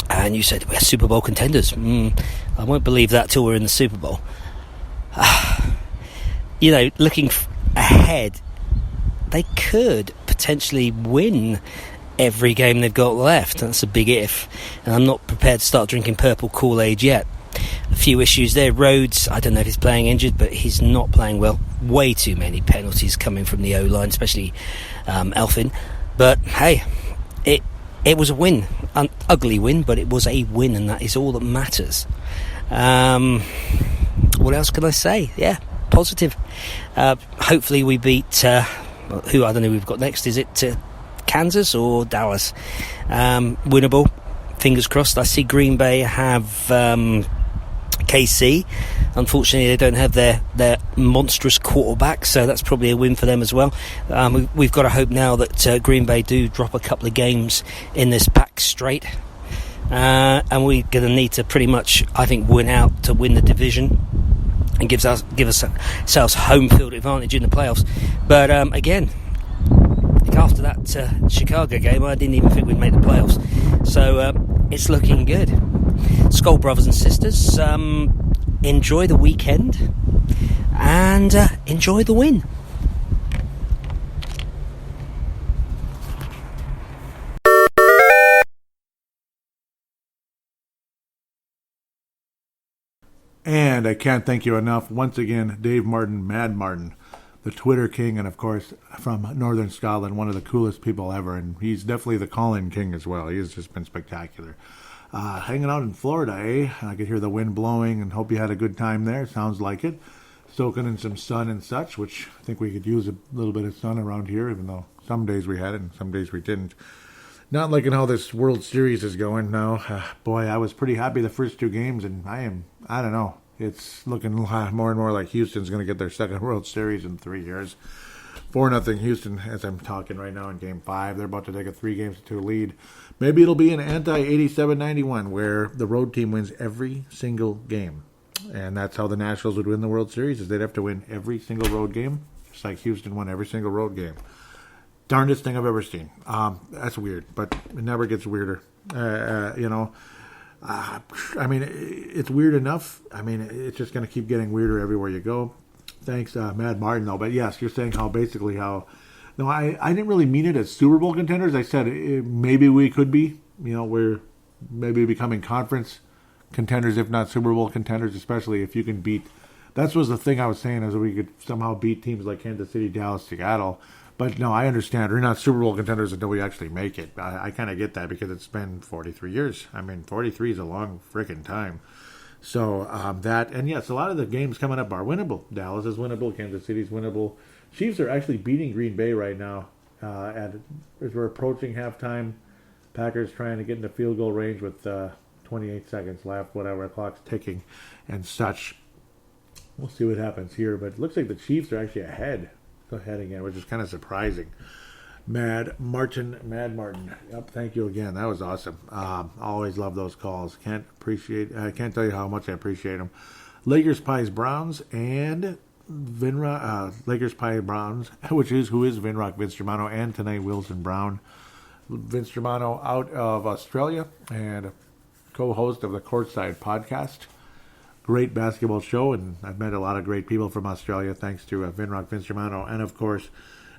and you said we're Super Bowl contenders. I won't believe that till we're in the Super Bowl. Looking ahead, they could potentially win every game they've got left. That's a big if, and I'm not prepared to start drinking purple Kool-Aid yet. A few issues there. Rhodes, I don't know if he's playing injured, but he's not playing well. Way too many penalties coming from the O-line, especially Elfin. But hey, it was a win, an ugly win, but it was a win, and that is all that matters. What else can I say? Yeah, positive. Hopefully we beat who I don't know we've got next. Is it Kansas or Dallas? Winnable. Fingers crossed. I see Green Bay have KC. Unfortunately, they don't have their monstrous quarterback, so that's probably a win for them as well. We've got to hope now that Green Bay do drop a couple of games in this back straight, and we're going to need to pretty much, I think, win out to win the division and give ourselves home field advantage in the playoffs. But again, after that Chicago game, I didn't even think we'd make the playoffs. So it's looking good. Skull brothers and sisters, enjoy the weekend and enjoy the win. And I can't thank you enough. Once again, Dave Martin, Mad Martin, the Twitter king, and of course from Northern Scotland, one of the coolest people ever, and he's definitely the call-in king as well. He's just been spectacular. Hanging out in Florida, eh? I could hear the wind blowing, and hope you had a good time there. Sounds like it. Soaking in some sun and such, which I think we could use a little bit of sun around here, even though some days we had it and some days we didn't. Not liking how this World Series is going now. Boy, I was pretty happy the first two games, and I don't know. It's looking more and more like Houston's going to get their second World Series in 3 years. 4-0 Houston as I'm talking right now in Game 5. They're about to take a 3-2 lead. Maybe it'll be an anti-87-91 where the road team wins every single game. And that's how the Nationals would win the World Series, is they'd have to win every single road game, just like Houston won every single road game. Darndest thing I've ever seen. That's weird, but it never gets weirder. It's weird enough. It's just going to keep getting weirder everywhere you go. Thanks, Mad Martin, though. But yes, you're saying how. No, I didn't really mean it as Super Bowl contenders. I said maybe we could be. We're maybe becoming conference contenders, if not Super Bowl contenders, especially if you can beat. That was the thing I was saying, is that we could somehow beat teams like Kansas City, Dallas, Seattle. But no, I understand. We're not Super Bowl contenders until we actually make it. I kind of get that because it's been 43 years. 43 is a long freaking time. So that, and yes, a lot of the games coming up are winnable. Dallas is winnable. Kansas City's winnable. Chiefs are actually beating Green Bay right now as we're approaching halftime. Packers trying to get into field goal range with 28 seconds left, whatever, clock's ticking and such. We'll see what happens here, but it looks like the Chiefs are actually ahead again, which is kind of surprising. Mad Martin. Yep, thank you again. That was awesome. Always love those calls. Can't tell you how much I appreciate them. Lakers Pies Browns and Lakers Pie Browns, who is Vinrock Vince Germano and tonight Wilson Brown. Vince Germano out of Australia and co-host of the Courtside podcast. Great basketball show, and I've met a lot of great people from Australia thanks to Vinrock Vince Germano, and of course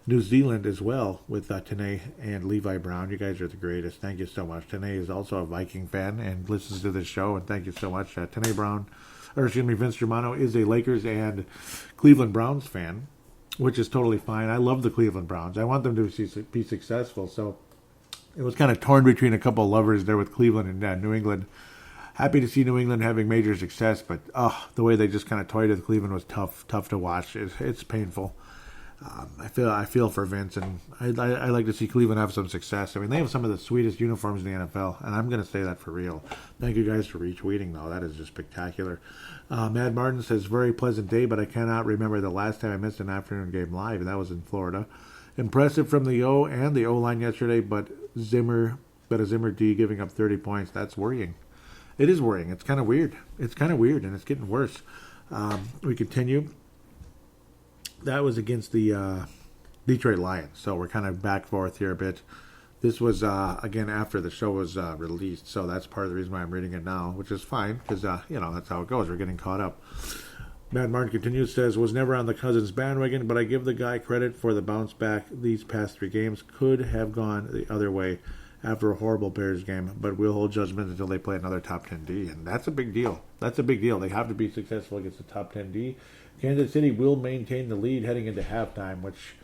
New Zealand as well with Tanae and Levi Brown. You guys are the greatest. Thank you so much. Tanae is also a Viking fan and listens to this show, and thank you so much. Vince Germano is a Lakers and Cleveland Browns fan, which is totally fine. I love the Cleveland Browns. I want them to be successful, so it was kind of torn between a couple of lovers there with Cleveland and New England. Happy to see New England having major success, but the way they just kind of toyed with Cleveland was tough to watch. It's painful. I feel for Vince, and I like to see Cleveland have some success. I mean, they have some of the sweetest uniforms in the NFL, and I'm going to say that for real. Thank you guys for retweeting, though. That is just spectacular. Mad Martin says, very pleasant day, but I cannot remember the last time I missed an afternoon game live, and that was in Florida. Impressive from the O and the O-line yesterday, but a Zimmer D giving up 30 points, that's worrying. It is worrying. It's kind of weird. And it's getting worse. We continue. That was against the Detroit Lions, so we're kind of back forth here a bit. This was, again, after the show was released, so that's part of the reason why I'm reading it now, which is fine, because, that's how it goes. We're getting caught up. Matt Martin continues, says, was never on the Cousins bandwagon, but I give the guy credit for the bounce back these past 3 games. Could have gone the other way after a horrible Bears game, but we'll hold judgment until they play another top 10 D, and that's a big deal. They have to be successful against the top 10 D. Kansas City will maintain the lead heading into halftime, which,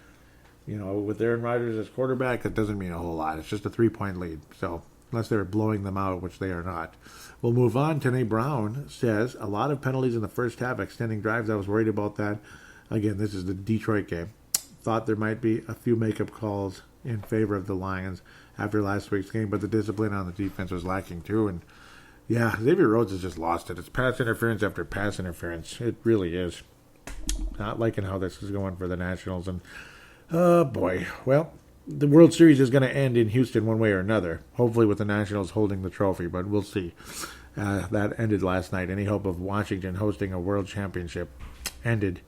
with Aaron Rodgers as quarterback, that doesn't mean a whole lot. It's just a 3-point lead. So, unless they're blowing them out, which they are not. We'll move on. Tanae Brown says, a lot of penalties in the first half, extending drives. I was worried about that. Again, this is the Detroit game. Thought there might be a few makeup calls in favor of the Lions after last week's game, but the discipline on the defense was lacking too. And, yeah, Xavier Rhodes has just lost it. It's pass interference after pass interference. It really is. Not liking how this is going for the Nationals. And, oh, boy. Well, the World Series is going to end in Houston one way or another. Hopefully with the Nationals holding the trophy, but we'll see. That ended last night. Any hope of Washington hosting a World Championship ended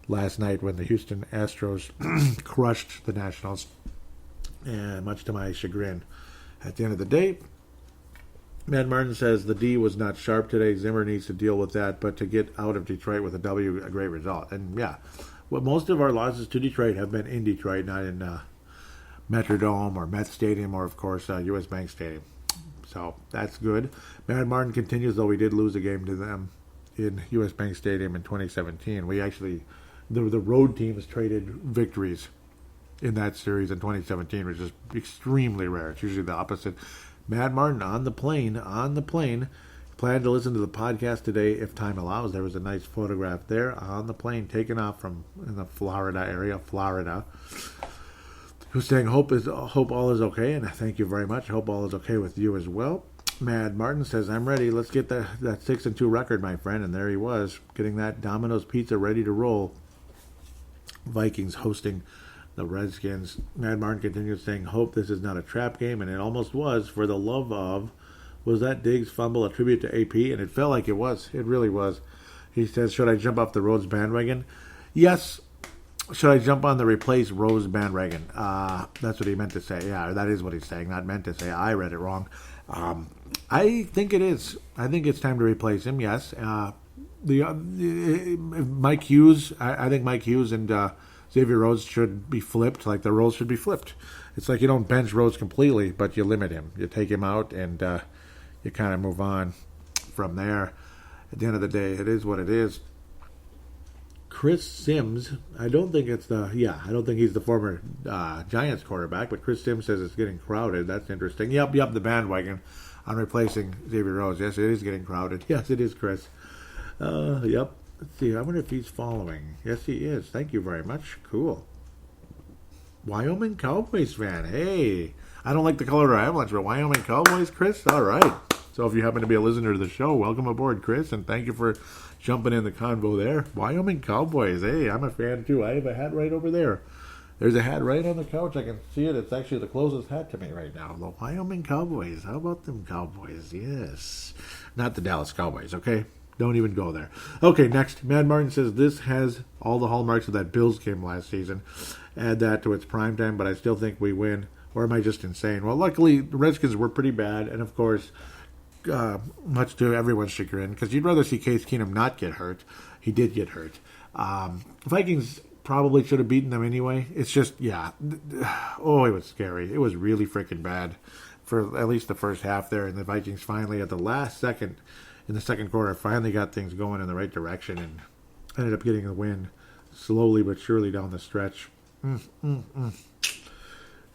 last night when the Houston Astros crushed the Nationals, much to my chagrin. At the end of the day, Matt Martin says the D was not sharp today. Zimmer needs to deal with that, but to get out of Detroit with a W, a great result. And, yeah, most of our losses to Detroit have been in Detroit, not in Metrodome or Met Stadium or, of course, U.S. Bank Stadium. So that's good. Matt Martin continues, though we did lose a game to them in U.S. Bank Stadium in 2017. We actually, the road teams traded victories in that series in 2017, which is extremely rare. It's usually the opposite. Matt Martin on the plane. Plan to listen to the podcast today if time allows. There was a nice photograph there on the plane taken off from in the Florida area, Who's saying hope all is okay, and thank you very much. Hope all is okay with you as well. Mad Martin says, I'm ready. Let's get that 6-2 record, my friend. And there he was, getting that Domino's pizza ready to roll. Vikings hosting the Redskins. Mad Martin continues saying, hope this is not a trap game, and it almost was. For the love of, was that Diggs fumble a tribute to AP? And it felt like it was. It really was. He says, should I jump off the Rhodes bandwagon? Yes. Should I jump on the replace Rose bandwagon? That's what he meant to say. Yeah, that is what he's saying, not meant to say. I read it wrong. I think it is. I think it's time to replace him, yes. Mike Hughes, I think Mike Hughes and Xavier Rhodes should be flipped, like the roles should be flipped. It's like you don't bench Rhodes completely, but you limit him. You take him out and you kind of move on from there. At the end of the day, it is what it is. Chris Sims, I don't think he's the former Giants quarterback, but Chris Sims says it's getting crowded. That's interesting. Yep, the bandwagon on replacing Xavier Rhodes. Yes, it is getting crowded. Yes, it is, Chris. Yep. Let's see. I wonder if he's following. Yes, he is. Thank you very much. Cool. Wyoming Cowboys fan. Hey, I don't like the Colorado Avalanche, but Wyoming Cowboys, Chris? All right. So if you happen to be a listener to the show, welcome aboard, Chris, and thank you for jumping in the convo there. Wyoming Cowboys. Hey, I'm a fan, too. I have a hat right over there. There's a hat right on the couch. I can see it. It's actually the closest hat to me right now. The Wyoming Cowboys. How about them Cowboys? Yes. Not the Dallas Cowboys, okay? Don't even go there. Okay, next. Mad Martin says, this has all the hallmarks of that Bills game last season. Add that to its prime time, but I still think we win. Or am I just insane? Well, luckily, the Redskins were pretty bad, and of course, much to everyone's chagrin, because you'd rather see Case Keenum not get hurt. He did get hurt. Vikings probably should have beaten them anyway. It's just, yeah. Oh, it was scary. It was really freaking bad for at least the first half there, and the Vikings finally, at the last second, in the second quarter, finally got things going in the right direction and ended up getting a win slowly but surely down the stretch.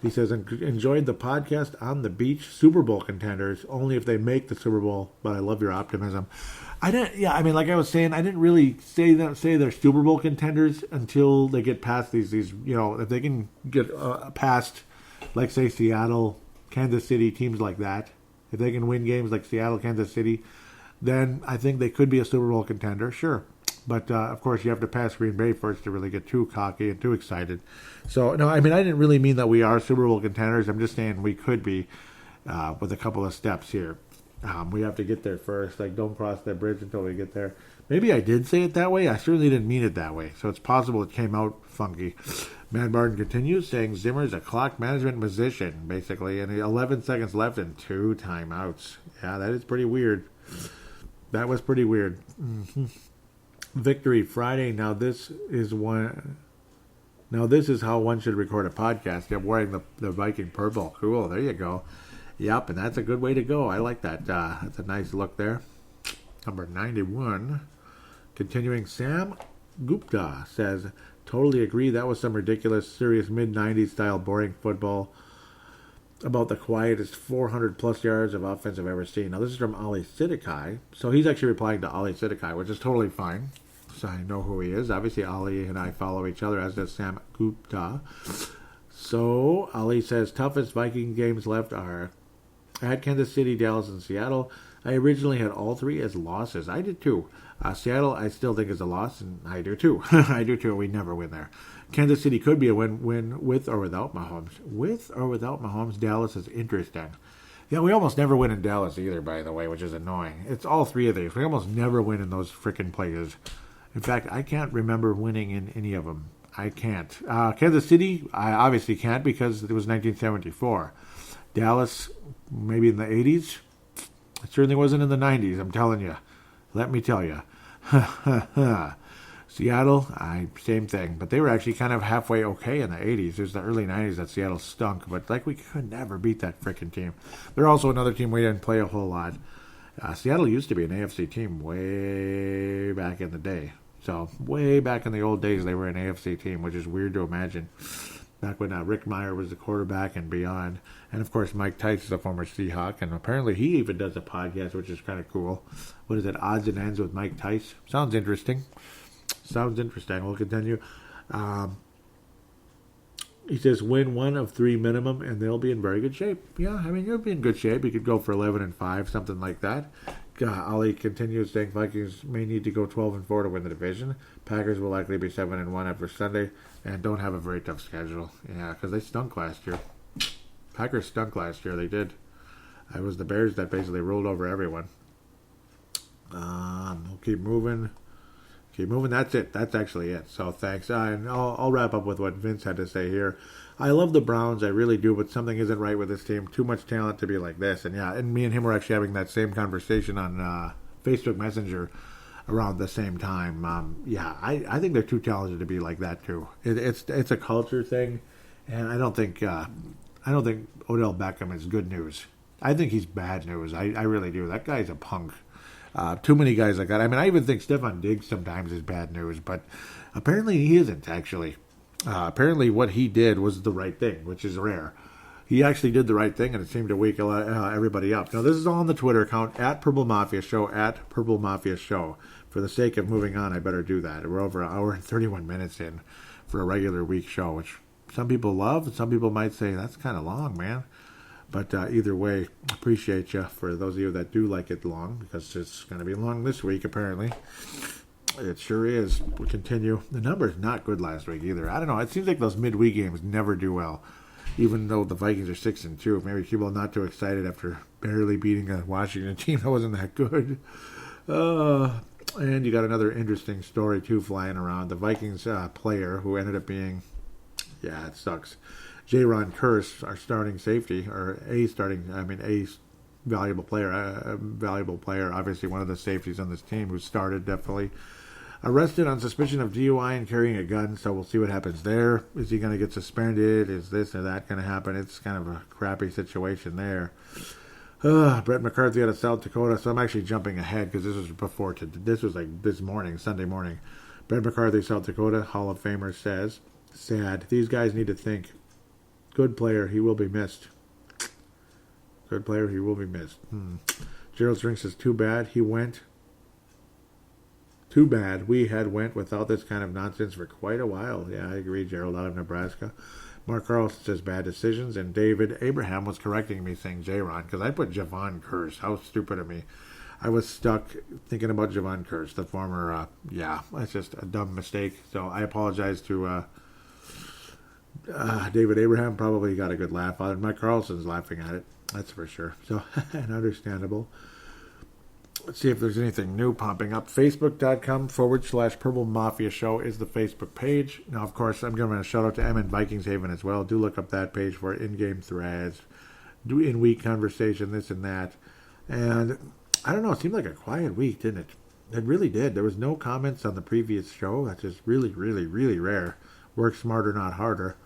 He says, enjoyed the podcast on the beach, Super Bowl contenders, only if they make the Super Bowl, but I love your optimism. Like I was saying, I didn't really say they're Super Bowl contenders until they get past these if they can get past, like, say, Seattle, Kansas City, teams like that. If they can win games like Seattle, Kansas City, then I think they could be a Super Bowl contender, sure. But, of course, you have to pass Green Bay first to really get too cocky and too excited. So, no, I didn't really mean that we are Super Bowl contenders. I'm just saying we could be with a couple of steps here. We have to get there first. Like, don't cross that bridge until we get there. Maybe I did say it that way. I certainly didn't mean it that way. So it's possible it came out funky. Matt Barton continues, saying Zimmer's a clock management musician, basically. And 11 seconds left and 2 timeouts. Yeah, that is pretty weird. That was pretty weird. Mm-hmm. Victory Friday. Now this is how one should record a podcast. You're wearing the Viking purple. Cool. There you go. Yep, and that's a good way to go. I like that. That's a nice look there. Number 91. Continuing, Sam Gupta says, totally agree. That was some ridiculous, serious mid-90s style boring football about the quietest 400-plus yards of offense I've ever seen. Now, this is from Ali Sidikai. So he's actually replying to Ali Sidikai, which is totally fine. So I know who he is. Obviously, Ali and I follow each other, as does Sam Gupta. So Ali says, toughest Viking games left are at Kansas City, Dallas, and Seattle. I originally had all 3 as losses. I did too. Seattle, I still think is a loss, and I do too. I do too. We never win there. Kansas City could be a win with or without Mahomes. With or without Mahomes, Dallas is interesting. Yeah, we almost never win in Dallas either, by the way, which is annoying. It's all 3 of these. We almost never win in those freaking places. In fact, I can't remember winning in any of them. I can't. Kansas City, I obviously can't because it was 1974. Dallas, maybe in the 80s. It certainly wasn't in the 90s, I'm telling you. Let me tell you. Seattle, same thing. But they were actually kind of halfway okay in the 80s. It was the early 90s that Seattle stunk. But, we could never beat that freaking team. They're also another team we didn't play a whole lot. Seattle used to be an AFC team way back in the day. So, way back in the old days, they were an AFC team, which is weird to imagine. Back when Rick Meyer was the quarterback and beyond. And, of course, Mike Tice is a former Seahawk. And apparently he even does a podcast, which is kind of cool. What is it? Odds and Ends with Mike Tice. Sounds interesting. We'll continue. He says, win 1 of 3 minimum, and they'll be in very good shape. Yeah, you'll be in good shape. You could go for 11-5, something like that. Ali continues saying Vikings may need to go 12-4 to win the division. Packers will likely be 7-1 after Sunday, and don't have a very tough schedule. Yeah, because they stunk last year. Packers stunk last year. They did. It was the Bears that basically rolled over everyone. We'll keep moving. That's it. That's actually it. So thanks. And I'll wrap up with what Vince had to say here. I love the Browns. I really do, but something isn't right with this team. Too much talent to be like this. And yeah, and me and him were actually having that same conversation on Facebook Messenger around the same time. I think they're too talented to be like that too. It's a culture thing, and I don't think Odell Beckham is good news. I think he's bad news. I really do. That guy's a punk. Too many guys like that. I even think Stephon Diggs sometimes is bad news, but apparently he isn't, actually. Apparently what he did was the right thing, which is rare. He actually did the right thing, and it seemed to wake everybody up. Now, this is all on the Twitter account, @Purple Mafia Show, @Purple Mafia Show. For the sake of moving on, I better do that. We're over an hour and 31 minutes in for a regular week show, which some people love, and some people might say, that's kind of long, man. But either way, appreciate you for those of you that do like it long, because it's going to be long this week, apparently. It sure is. We'll continue. The number's not good last week either. I don't know. It seems like those midweek games never do well, even though the Vikings are 6-2. Maybe people are not too excited after barely beating a Washington team that wasn't that good. And you got another interesting story, too, flying around. The Vikings player who ended up being, it sucks, Jaron Kearse, our starting safety, or a valuable player, obviously one of the safeties on this team who started, definitely arrested on suspicion of DUI and carrying a gun. So we'll see what happens there. Is he going to get suspended? Is this or that going to happen? It's kind of a crappy situation there. Brett McCarthy out of South Dakota. So I'm actually jumping ahead because this was like this morning, Sunday morning. Brett McCarthy, South Dakota, Hall of Famer, says, sad. These guys need to think Good player. He will be missed. Good player. He will be missed. Gerald String says, too bad he went. Too bad we had went without this kind of nonsense for quite a while. Yeah, I agree, Gerald, out of Nebraska. Mark Carlson says, bad decisions. And David Abraham was correcting me saying J-Ron, because I put Javon Curse. How stupid of me. I was stuck thinking about Javon Curse, the former, that's just a dumb mistake. So I apologize to David Abraham. Probably got a good laugh out of it. Mike Carlson's laughing at it. That's for sure. So, and understandable. Let's see if there's anything new popping up. Facebook.com/Purple Mafia Show is the Facebook page. Now, of course, I'm giving a shout out to M and Vikings Haven as well. Do look up that page for in-game threads, do in-week conversation, this and that. And I don't know, it seemed like a quiet week, didn't it? It really did. There was no comments on the previous show. That's just really, really, really rare. Work smarter, not harder.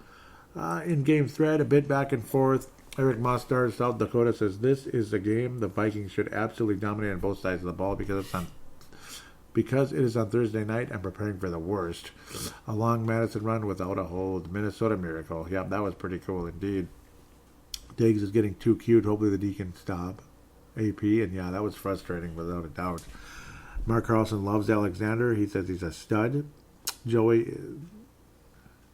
In-game thread, a bit back and forth. Eric Mostar, South Dakota, says, this is a game the Vikings should absolutely dominate on both sides of the ball because it is on Thursday night. I'm preparing for the worst. A long Mattison run without a hold. Minnesota miracle. Yep, that was pretty cool indeed. Diggs is getting too cute. Hopefully the D can stop AP. And yeah, that was frustrating without a doubt. Mark Carlson loves Alexander. He says he's a stud. Joey,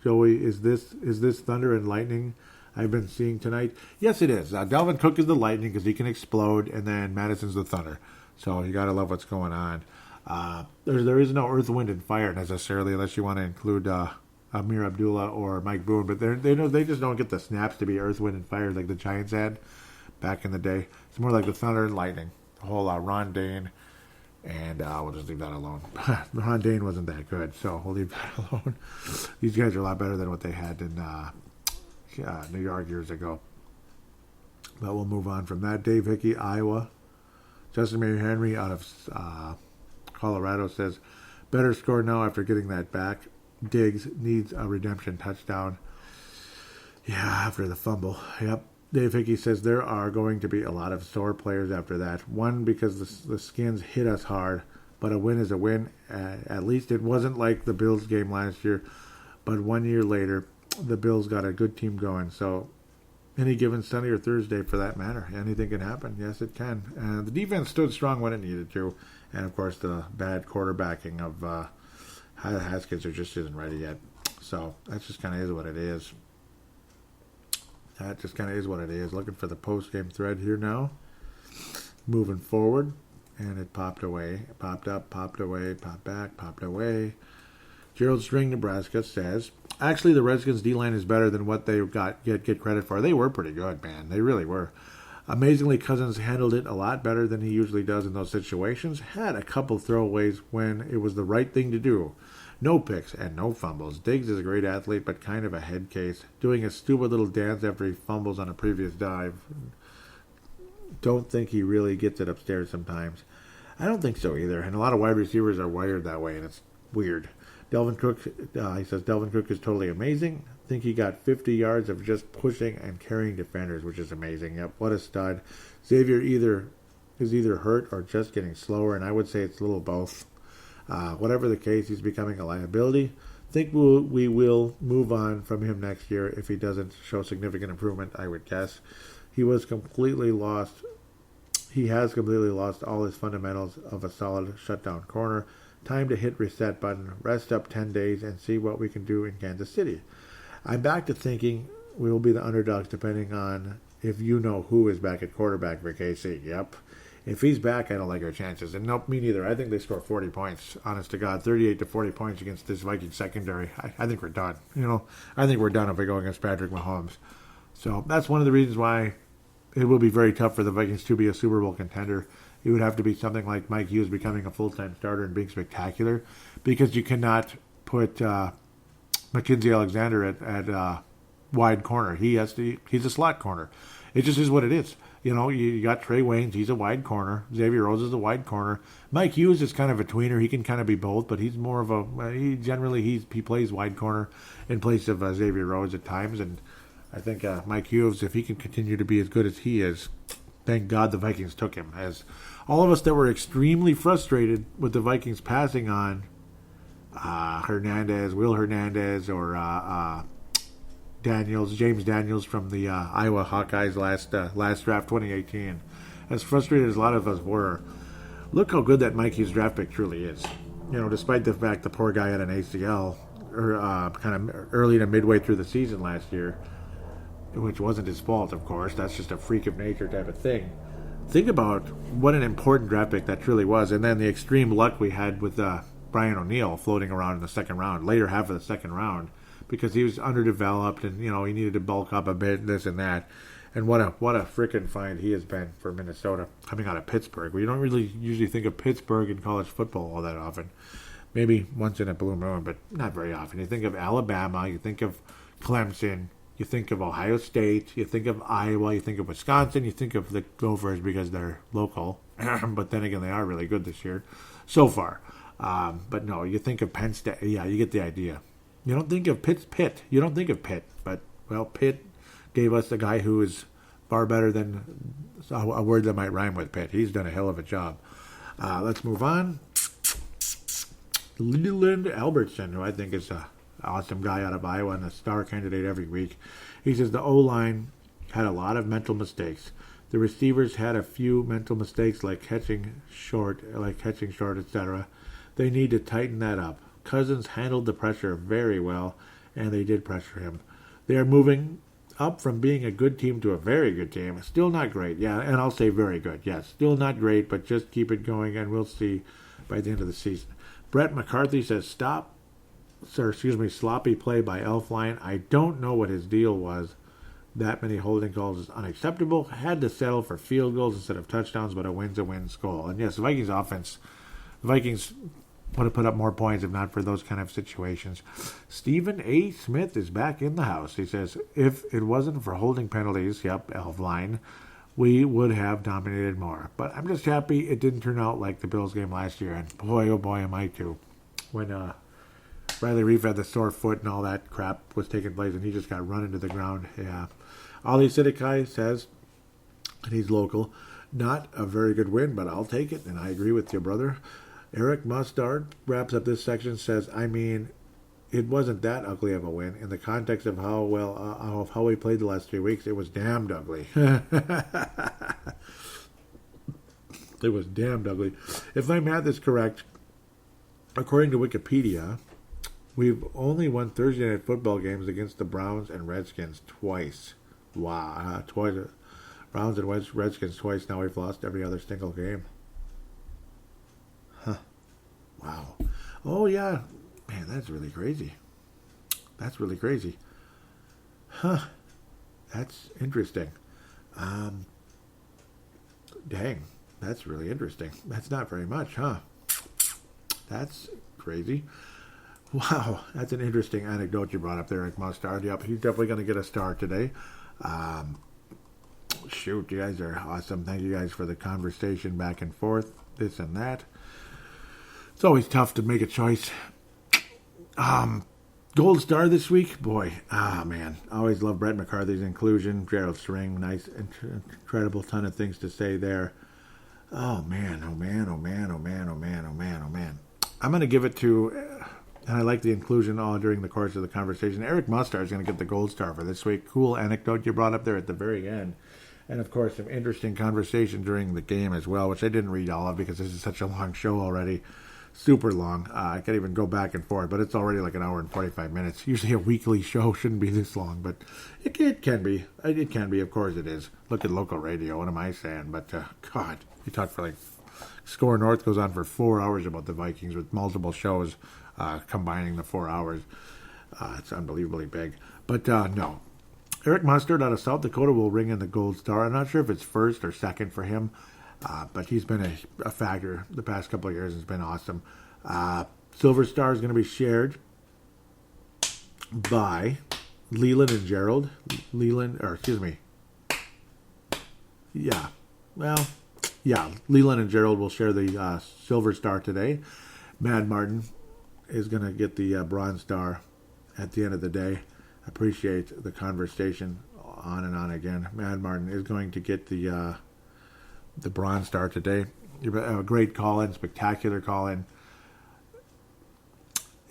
is this thunder and lightning I've been seeing tonight? Yes, it is. Dalvin Cook is the lightning because he can explode, and then Madison's the thunder. So you got to love what's going on. There is no earth, wind, and fire necessarily, unless you want to include Amir Abdullah or Mike Boone. But they just don't get the snaps to be earth, wind, and fire like the Giants had back in the day. It's more like the thunder and lightning. The whole Ron Dane, and we'll just leave that alone. Ron Dane wasn't that good, so we'll leave that alone. These guys are a lot better than what they had in New York years ago. But we'll move on from that. Dave Hickey, Iowa. Justin Mary Henry out of Colorado says, better score now after getting that back. Diggs needs a redemption touchdown. Yeah, after the fumble. Yep. Dave Hickey says there are going to be a lot of sore players after that. One, because the Skins hit us hard, but a win is a win. At least it wasn't like the Bills game last year, but 1 year later, the Bills got a good team going. So any given Sunday or Thursday for that matter, anything can happen. Yes, it can. And the defense stood strong when it needed to. And, of course, the bad quarterbacking of Haskins just isn't ready yet. So that just kind of is what it is. That just kind of is what it is. Looking for the post-game thread here now. Moving forward. And it popped away. It popped up, popped away, popped back, popped away. Gerald String, Nebraska says, actually, the Redskins' D-line is better than what they get credit for. They were pretty good, man. They really were. Amazingly, Cousins handled it a lot better than he usually does in those situations. Had a couple throwaways when it was the right thing to do. No picks and no fumbles. Diggs is a great athlete, but kind of a head case. Doing a stupid little dance after he fumbles on a previous dive. Don't think he really gets it upstairs sometimes. I don't think so either. And a lot of wide receivers are wired that way, and it's weird. Dalvin Cook, he says, Dalvin Cook is totally amazing. I think he got 50 yards of just pushing and carrying defenders, which is amazing. Yep, what a stud. Xavier is either hurt or just getting slower, and I would say it's a little both. Whatever the case, he's becoming a liability. I think we will move on from him next year if he doesn't show significant improvement, I would guess. He has completely lost all his fundamentals of a solid shutdown corner. Time to hit reset button, rest up 10 days, and see what we can do in Kansas City. I'm back to thinking we will be the underdogs depending on if you know who is back at quarterback for KC. Yep. If he's back, I don't like our chances. And nope, me neither. I think they score 40 points, honest to God. 38 to 40 points against this Vikings secondary. I think we're done. I think we're done if we go against Patrick Mahomes. So that's one of the reasons why it will be very tough for the Vikings to be a Super Bowl contender. It would have to be something like Mike Hughes becoming a full-time starter and being spectacular, because you cannot put Mackenzie Alexander at wide corner. He's a slot corner. It just is what it is. You got Trey Waynes. He's a wide corner. Xavier Rhodes is a wide corner. Mike Hughes is kind of a tweener. He can kind of be both, but he's more of he plays wide corner in place of Xavier Rhodes at times. And I think Mike Hughes, if he can continue to be as good as he is, thank God the Vikings took him. As all of us that were extremely frustrated with the Vikings passing on Will Hernandez, or James Daniels from the Iowa Hawkeyes last draft, 2018. As frustrated as a lot of us were, look how good that Mike Hughes draft pick truly is. Despite the fact the poor guy had an ACL kind of early to midway through the season last year, which wasn't his fault, of course. That's just a freak of nature type of thing. Think about what an important draft pick that truly was, and then the extreme luck we had with Brian O'Neill floating around in the second round, later half of the second round, because he was underdeveloped and he needed to bulk up a bit, this and that. And what a freaking find he has been for Minnesota coming out of Pittsburgh. We don't really usually think of Pittsburgh in college football all that often. Maybe once in a blue moon, but not very often. You think of Alabama, you think of Clemson, you think of Ohio State, you think of Iowa, you think of Wisconsin, you think of the Gophers because they're local. But then again, they are really good this year so far. But no, you think of Penn State. Yeah, you get the idea. You don't think of Pitt. You don't think of Pitt. But, well, Pitt gave us a guy who is far better than a word that might rhyme with Pitt. He's done a hell of a job. Let's move on. Leland Albertson, who I think is an awesome guy out of Iowa and a star candidate every week. He says the O-line had a lot of mental mistakes. The receivers had a few mental mistakes like catching short, etc. They need to tighten that up. Cousins handled the pressure very well, and they did pressure him. They are moving up from being a good team to a very good team. Still not great, yeah, and I'll say very good. Yes, still not great, but just keep it going, and we'll see by the end of the season. Brett McCarthy says, sloppy play by Elfline. I don't know what his deal was. That many holding calls is unacceptable. Had to settle for field goals instead of touchdowns, but a win's a win goal. And yes, the Vikings offense, the Vikings would have put up more points if not for those kind of situations. Stephen A. Smith is back in the house. He says, if it wasn't for holding penalties, Elfline, we would have dominated more. But I'm just happy it didn't turn out like the Bills game last year. And boy, oh boy, am I too. When Riley Reef had the sore foot and all that crap was taking place and he just got run into the ground. Yeah. Ali Sidikai says, and he's local, not a very good win, but I'll take it. And I agree with you, brother. Eric Mustard wraps up this section, says, I mean, it wasn't that ugly of a win. In the context of how we played the last 3 weeks, it was damned ugly. It was damned ugly. If my math is correct, according to Wikipedia, we've only won Thursday night football games against the Browns and Redskins twice. Wow. Twice. Browns and Redskins twice. Now we've lost every other single game. Huh. Wow. Oh, yeah. Man, that's really crazy. That's really crazy. Huh. That's interesting. Dang. That's really interesting. That's not very much, huh? That's crazy. Wow. That's an interesting anecdote you brought up there, Eric Mustard. Yep, he's definitely going to get a star today. Shoot, you guys are awesome. Thank you guys for the conversation back and forth, this and that. It's always tough to make a choice. Gold star this week, boy. Man. I always love Brett McCarthy's inclusion. Gerald String, nice, incredible ton of things to say there. Oh man. I'm going to give it to, and I like the inclusion all during the course of the conversation. Eric Mustard is going to get the gold star for this week. Cool anecdote you brought up there at the very end. And, of course, some interesting conversation during the game as well, which I didn't read all of because this is such a long show already. Super long. I can't even go back and forth, but it's already like an hour and 45 minutes. Usually a weekly show shouldn't be this long, but it can be. It can be. Of course it is. Look at local radio. What am I saying? But, God, you talk for like Score North goes on for 4 hours about the Vikings with multiple shows combining the 4 hours. It's unbelievably big. But, no. Eric Mustard out of South Dakota will ring in the gold star. I'm not sure if it's first or second for him, but he's been a factor the past couple of years. It's been awesome. Silver star is going to be shared by Leland and Gerald. Leland and Gerald will share the silver star today. Mad Martin is going to get the bronze star at the end of the day. Appreciate the conversation on and on again. Mad Martin is going to get the bronze star today. A great call-in, spectacular call-in.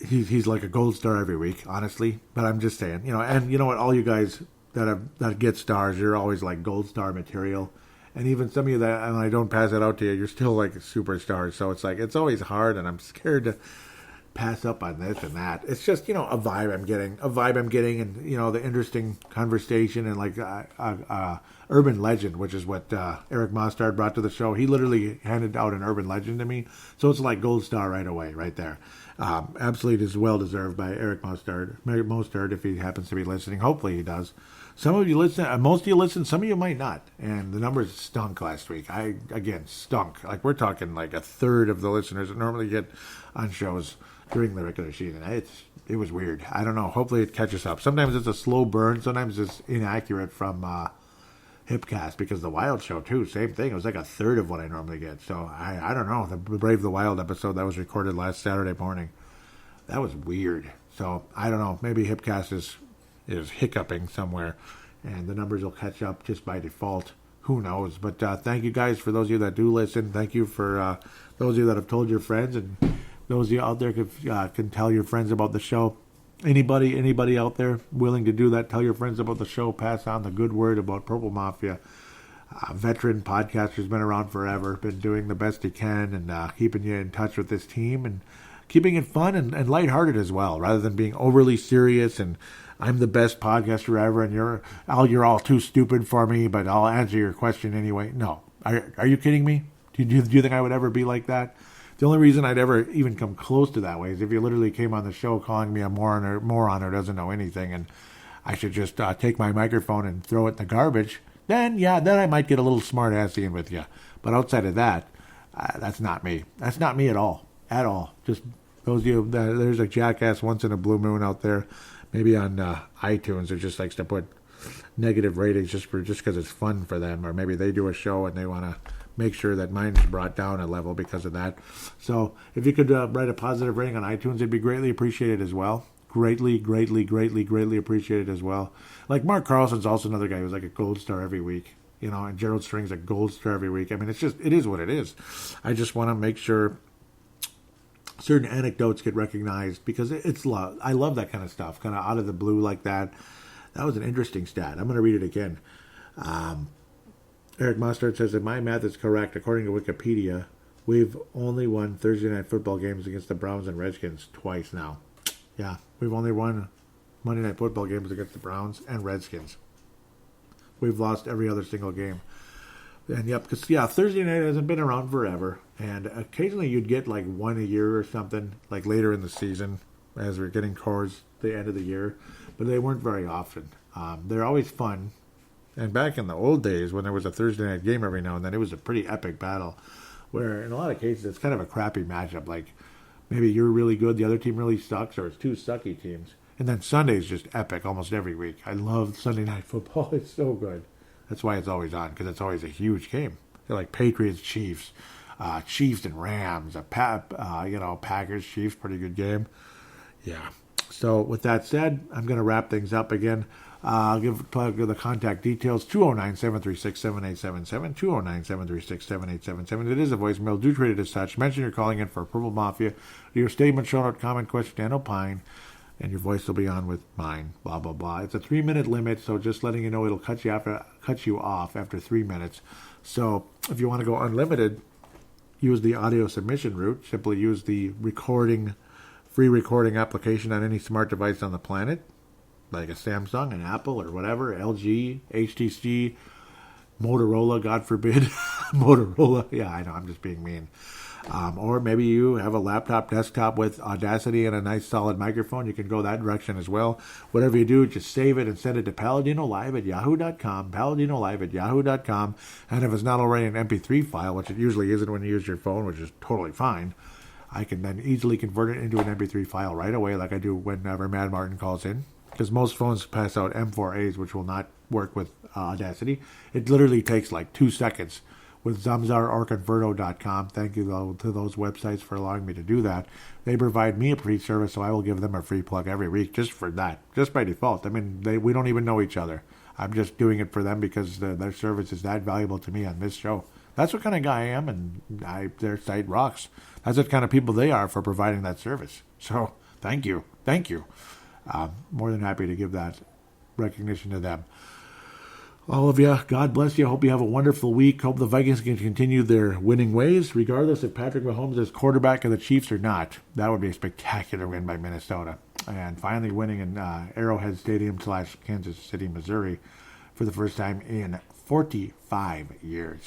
he's like a gold star every week, honestly. But I'm just saying, and you know what, all you guys that get stars, you're always like gold star material. And even some of you that, and I don't pass it out to you, you're still like superstars. So it's like, it's always hard, and I'm scared to pass up on this and that. It's just, a vibe I'm getting, and, the interesting conversation and like urban legend, which is what Eric Mostard brought to the show. He literally handed out an urban legend to me. So it's like gold star right away, right there. Absolutely is well deserved by Eric Mostard, if he happens to be listening. Hopefully he does. Some of you listen, most of you listen, some of you might not. And the numbers stunk last week. Stunk. Like, we're talking like a third of the listeners that normally get on shows during the regular season. It was weird. I don't know. Hopefully it catches up. Sometimes it's a slow burn. Sometimes it's inaccurate from Hipcast, because the Wild show too, same thing. It was like a third of what I normally get. So I don't know. The Brave the Wild episode that was recorded last Saturday morning, that was weird. So I don't know. Maybe Hipcast is hiccuping somewhere, and the numbers will catch up just by default. Who knows? But thank you guys for those of you that do listen. Thank you for those of you that have told your friends, and those of you out there can tell your friends about the show. Anybody out there willing to do that, tell your friends about the show, pass on the good word about Purple Mafia. Veteran podcaster's been around forever, been doing the best he can, and keeping you in touch with this team, and keeping it fun and lighthearted as well, rather than being overly serious and I'm the best podcaster ever, and you're all too stupid for me, but I'll answer your question anyway. No. Are you kidding me? Do you think I would ever be like that? The only reason I'd ever even come close to that way is if you literally came on the show calling me a moron or doesn't know anything, and I should just take my microphone and throw it in the garbage. Then I might get a little smart-assy with you. But outside of that, that's not me. That's not me at all. At all. Just those of you, there's a jackass once in a blue moon out there, maybe on iTunes, who just likes to put negative ratings just because it's fun for them, or maybe they do a show and they want to make sure that mine's brought down a level because of that. So if you could write a positive rating on iTunes, it'd be greatly appreciated as well. Greatly appreciated as well. Like Mark Carlson's also another guy who's like a gold star every week, and Gerald String's a gold star every week. I mean, it is what it is. I just want to make sure certain anecdotes get recognized, because it's love. I love that kind of stuff, kind of out of the blue like that. That was an interesting stat. I'm going to read it again. Eric Mostard says, if my math is correct, according to Wikipedia, we've only won Thursday night football games against the Browns and Redskins twice now. Yeah, we've only won Monday night football games against the Browns and Redskins. We've lost every other single game. And because Thursday night hasn't been around forever, and occasionally you'd get like one a year or something, like later in the season as we're getting towards the end of the year, but they weren't very often. They're always fun, and back in the old days when there was a Thursday night game every now and then, it was a pretty epic battle, where in a lot of cases it's kind of a crappy matchup, like maybe you're really good, the other team really sucks, or it's two sucky teams, and then Sunday's just epic almost every week. I love Sunday night football. It's so good. That's why it's always on, because it's always a huge game. They're like Patriots, Chiefs, Chiefs and Rams, Packers, Chiefs, pretty good game. Yeah. So with that said, I'm going to wrap things up again. I'll plug the contact details, 209-736-7877, 209-736-7877. It is a voicemail. Do treat it as such. Mention you're calling in for Purple Mafia. Your statement, show note, comment, question, and opine, and your voice will be on with mine, blah, blah, blah. It's a 3-minute limit, so just letting you know it'll cut you off after 3 minutes. So if you want to go unlimited, use the audio submission route. Simply use the free recording application on any smart device on the planet, like a Samsung, an Apple, or whatever, LG, HTC, Motorola, God forbid. Motorola, yeah, I know, I'm just being mean. Or maybe you have a laptop, desktop with Audacity and a nice solid microphone. You can go that direction as well. Whatever you do, just save it and send it to paladinolive@yahoo.com, paladinolive@yahoo.com. And if it's not already an MP3 file, which it usually isn't when you use your phone, which is totally fine, I can then easily convert it into an MP3 file right away, like I do whenever Mad Martin calls in. Because most phones pass out M4As, which will not work with Audacity. It literally takes like 2 seconds with Zamzar or Converto.com. Thank you to those websites for allowing me to do that. They provide me a free service, so I will give them a free plug every week just for that, just by default. I mean, we don't even know each other. I'm just doing it for them because their service is that valuable to me on this show. That's what kind of guy I am, and their site rocks. That's what kind of people they are for providing that service. So Thank you. More than happy to give that recognition to them. All of you, God bless you. Hope you have a wonderful week. Hope the Vikings can continue their winning ways, regardless if Patrick Mahomes is quarterback of the Chiefs or not. That would be a spectacular win by Minnesota. And finally winning in Arrowhead Stadium / Kansas City, Missouri for the first time in 45 years.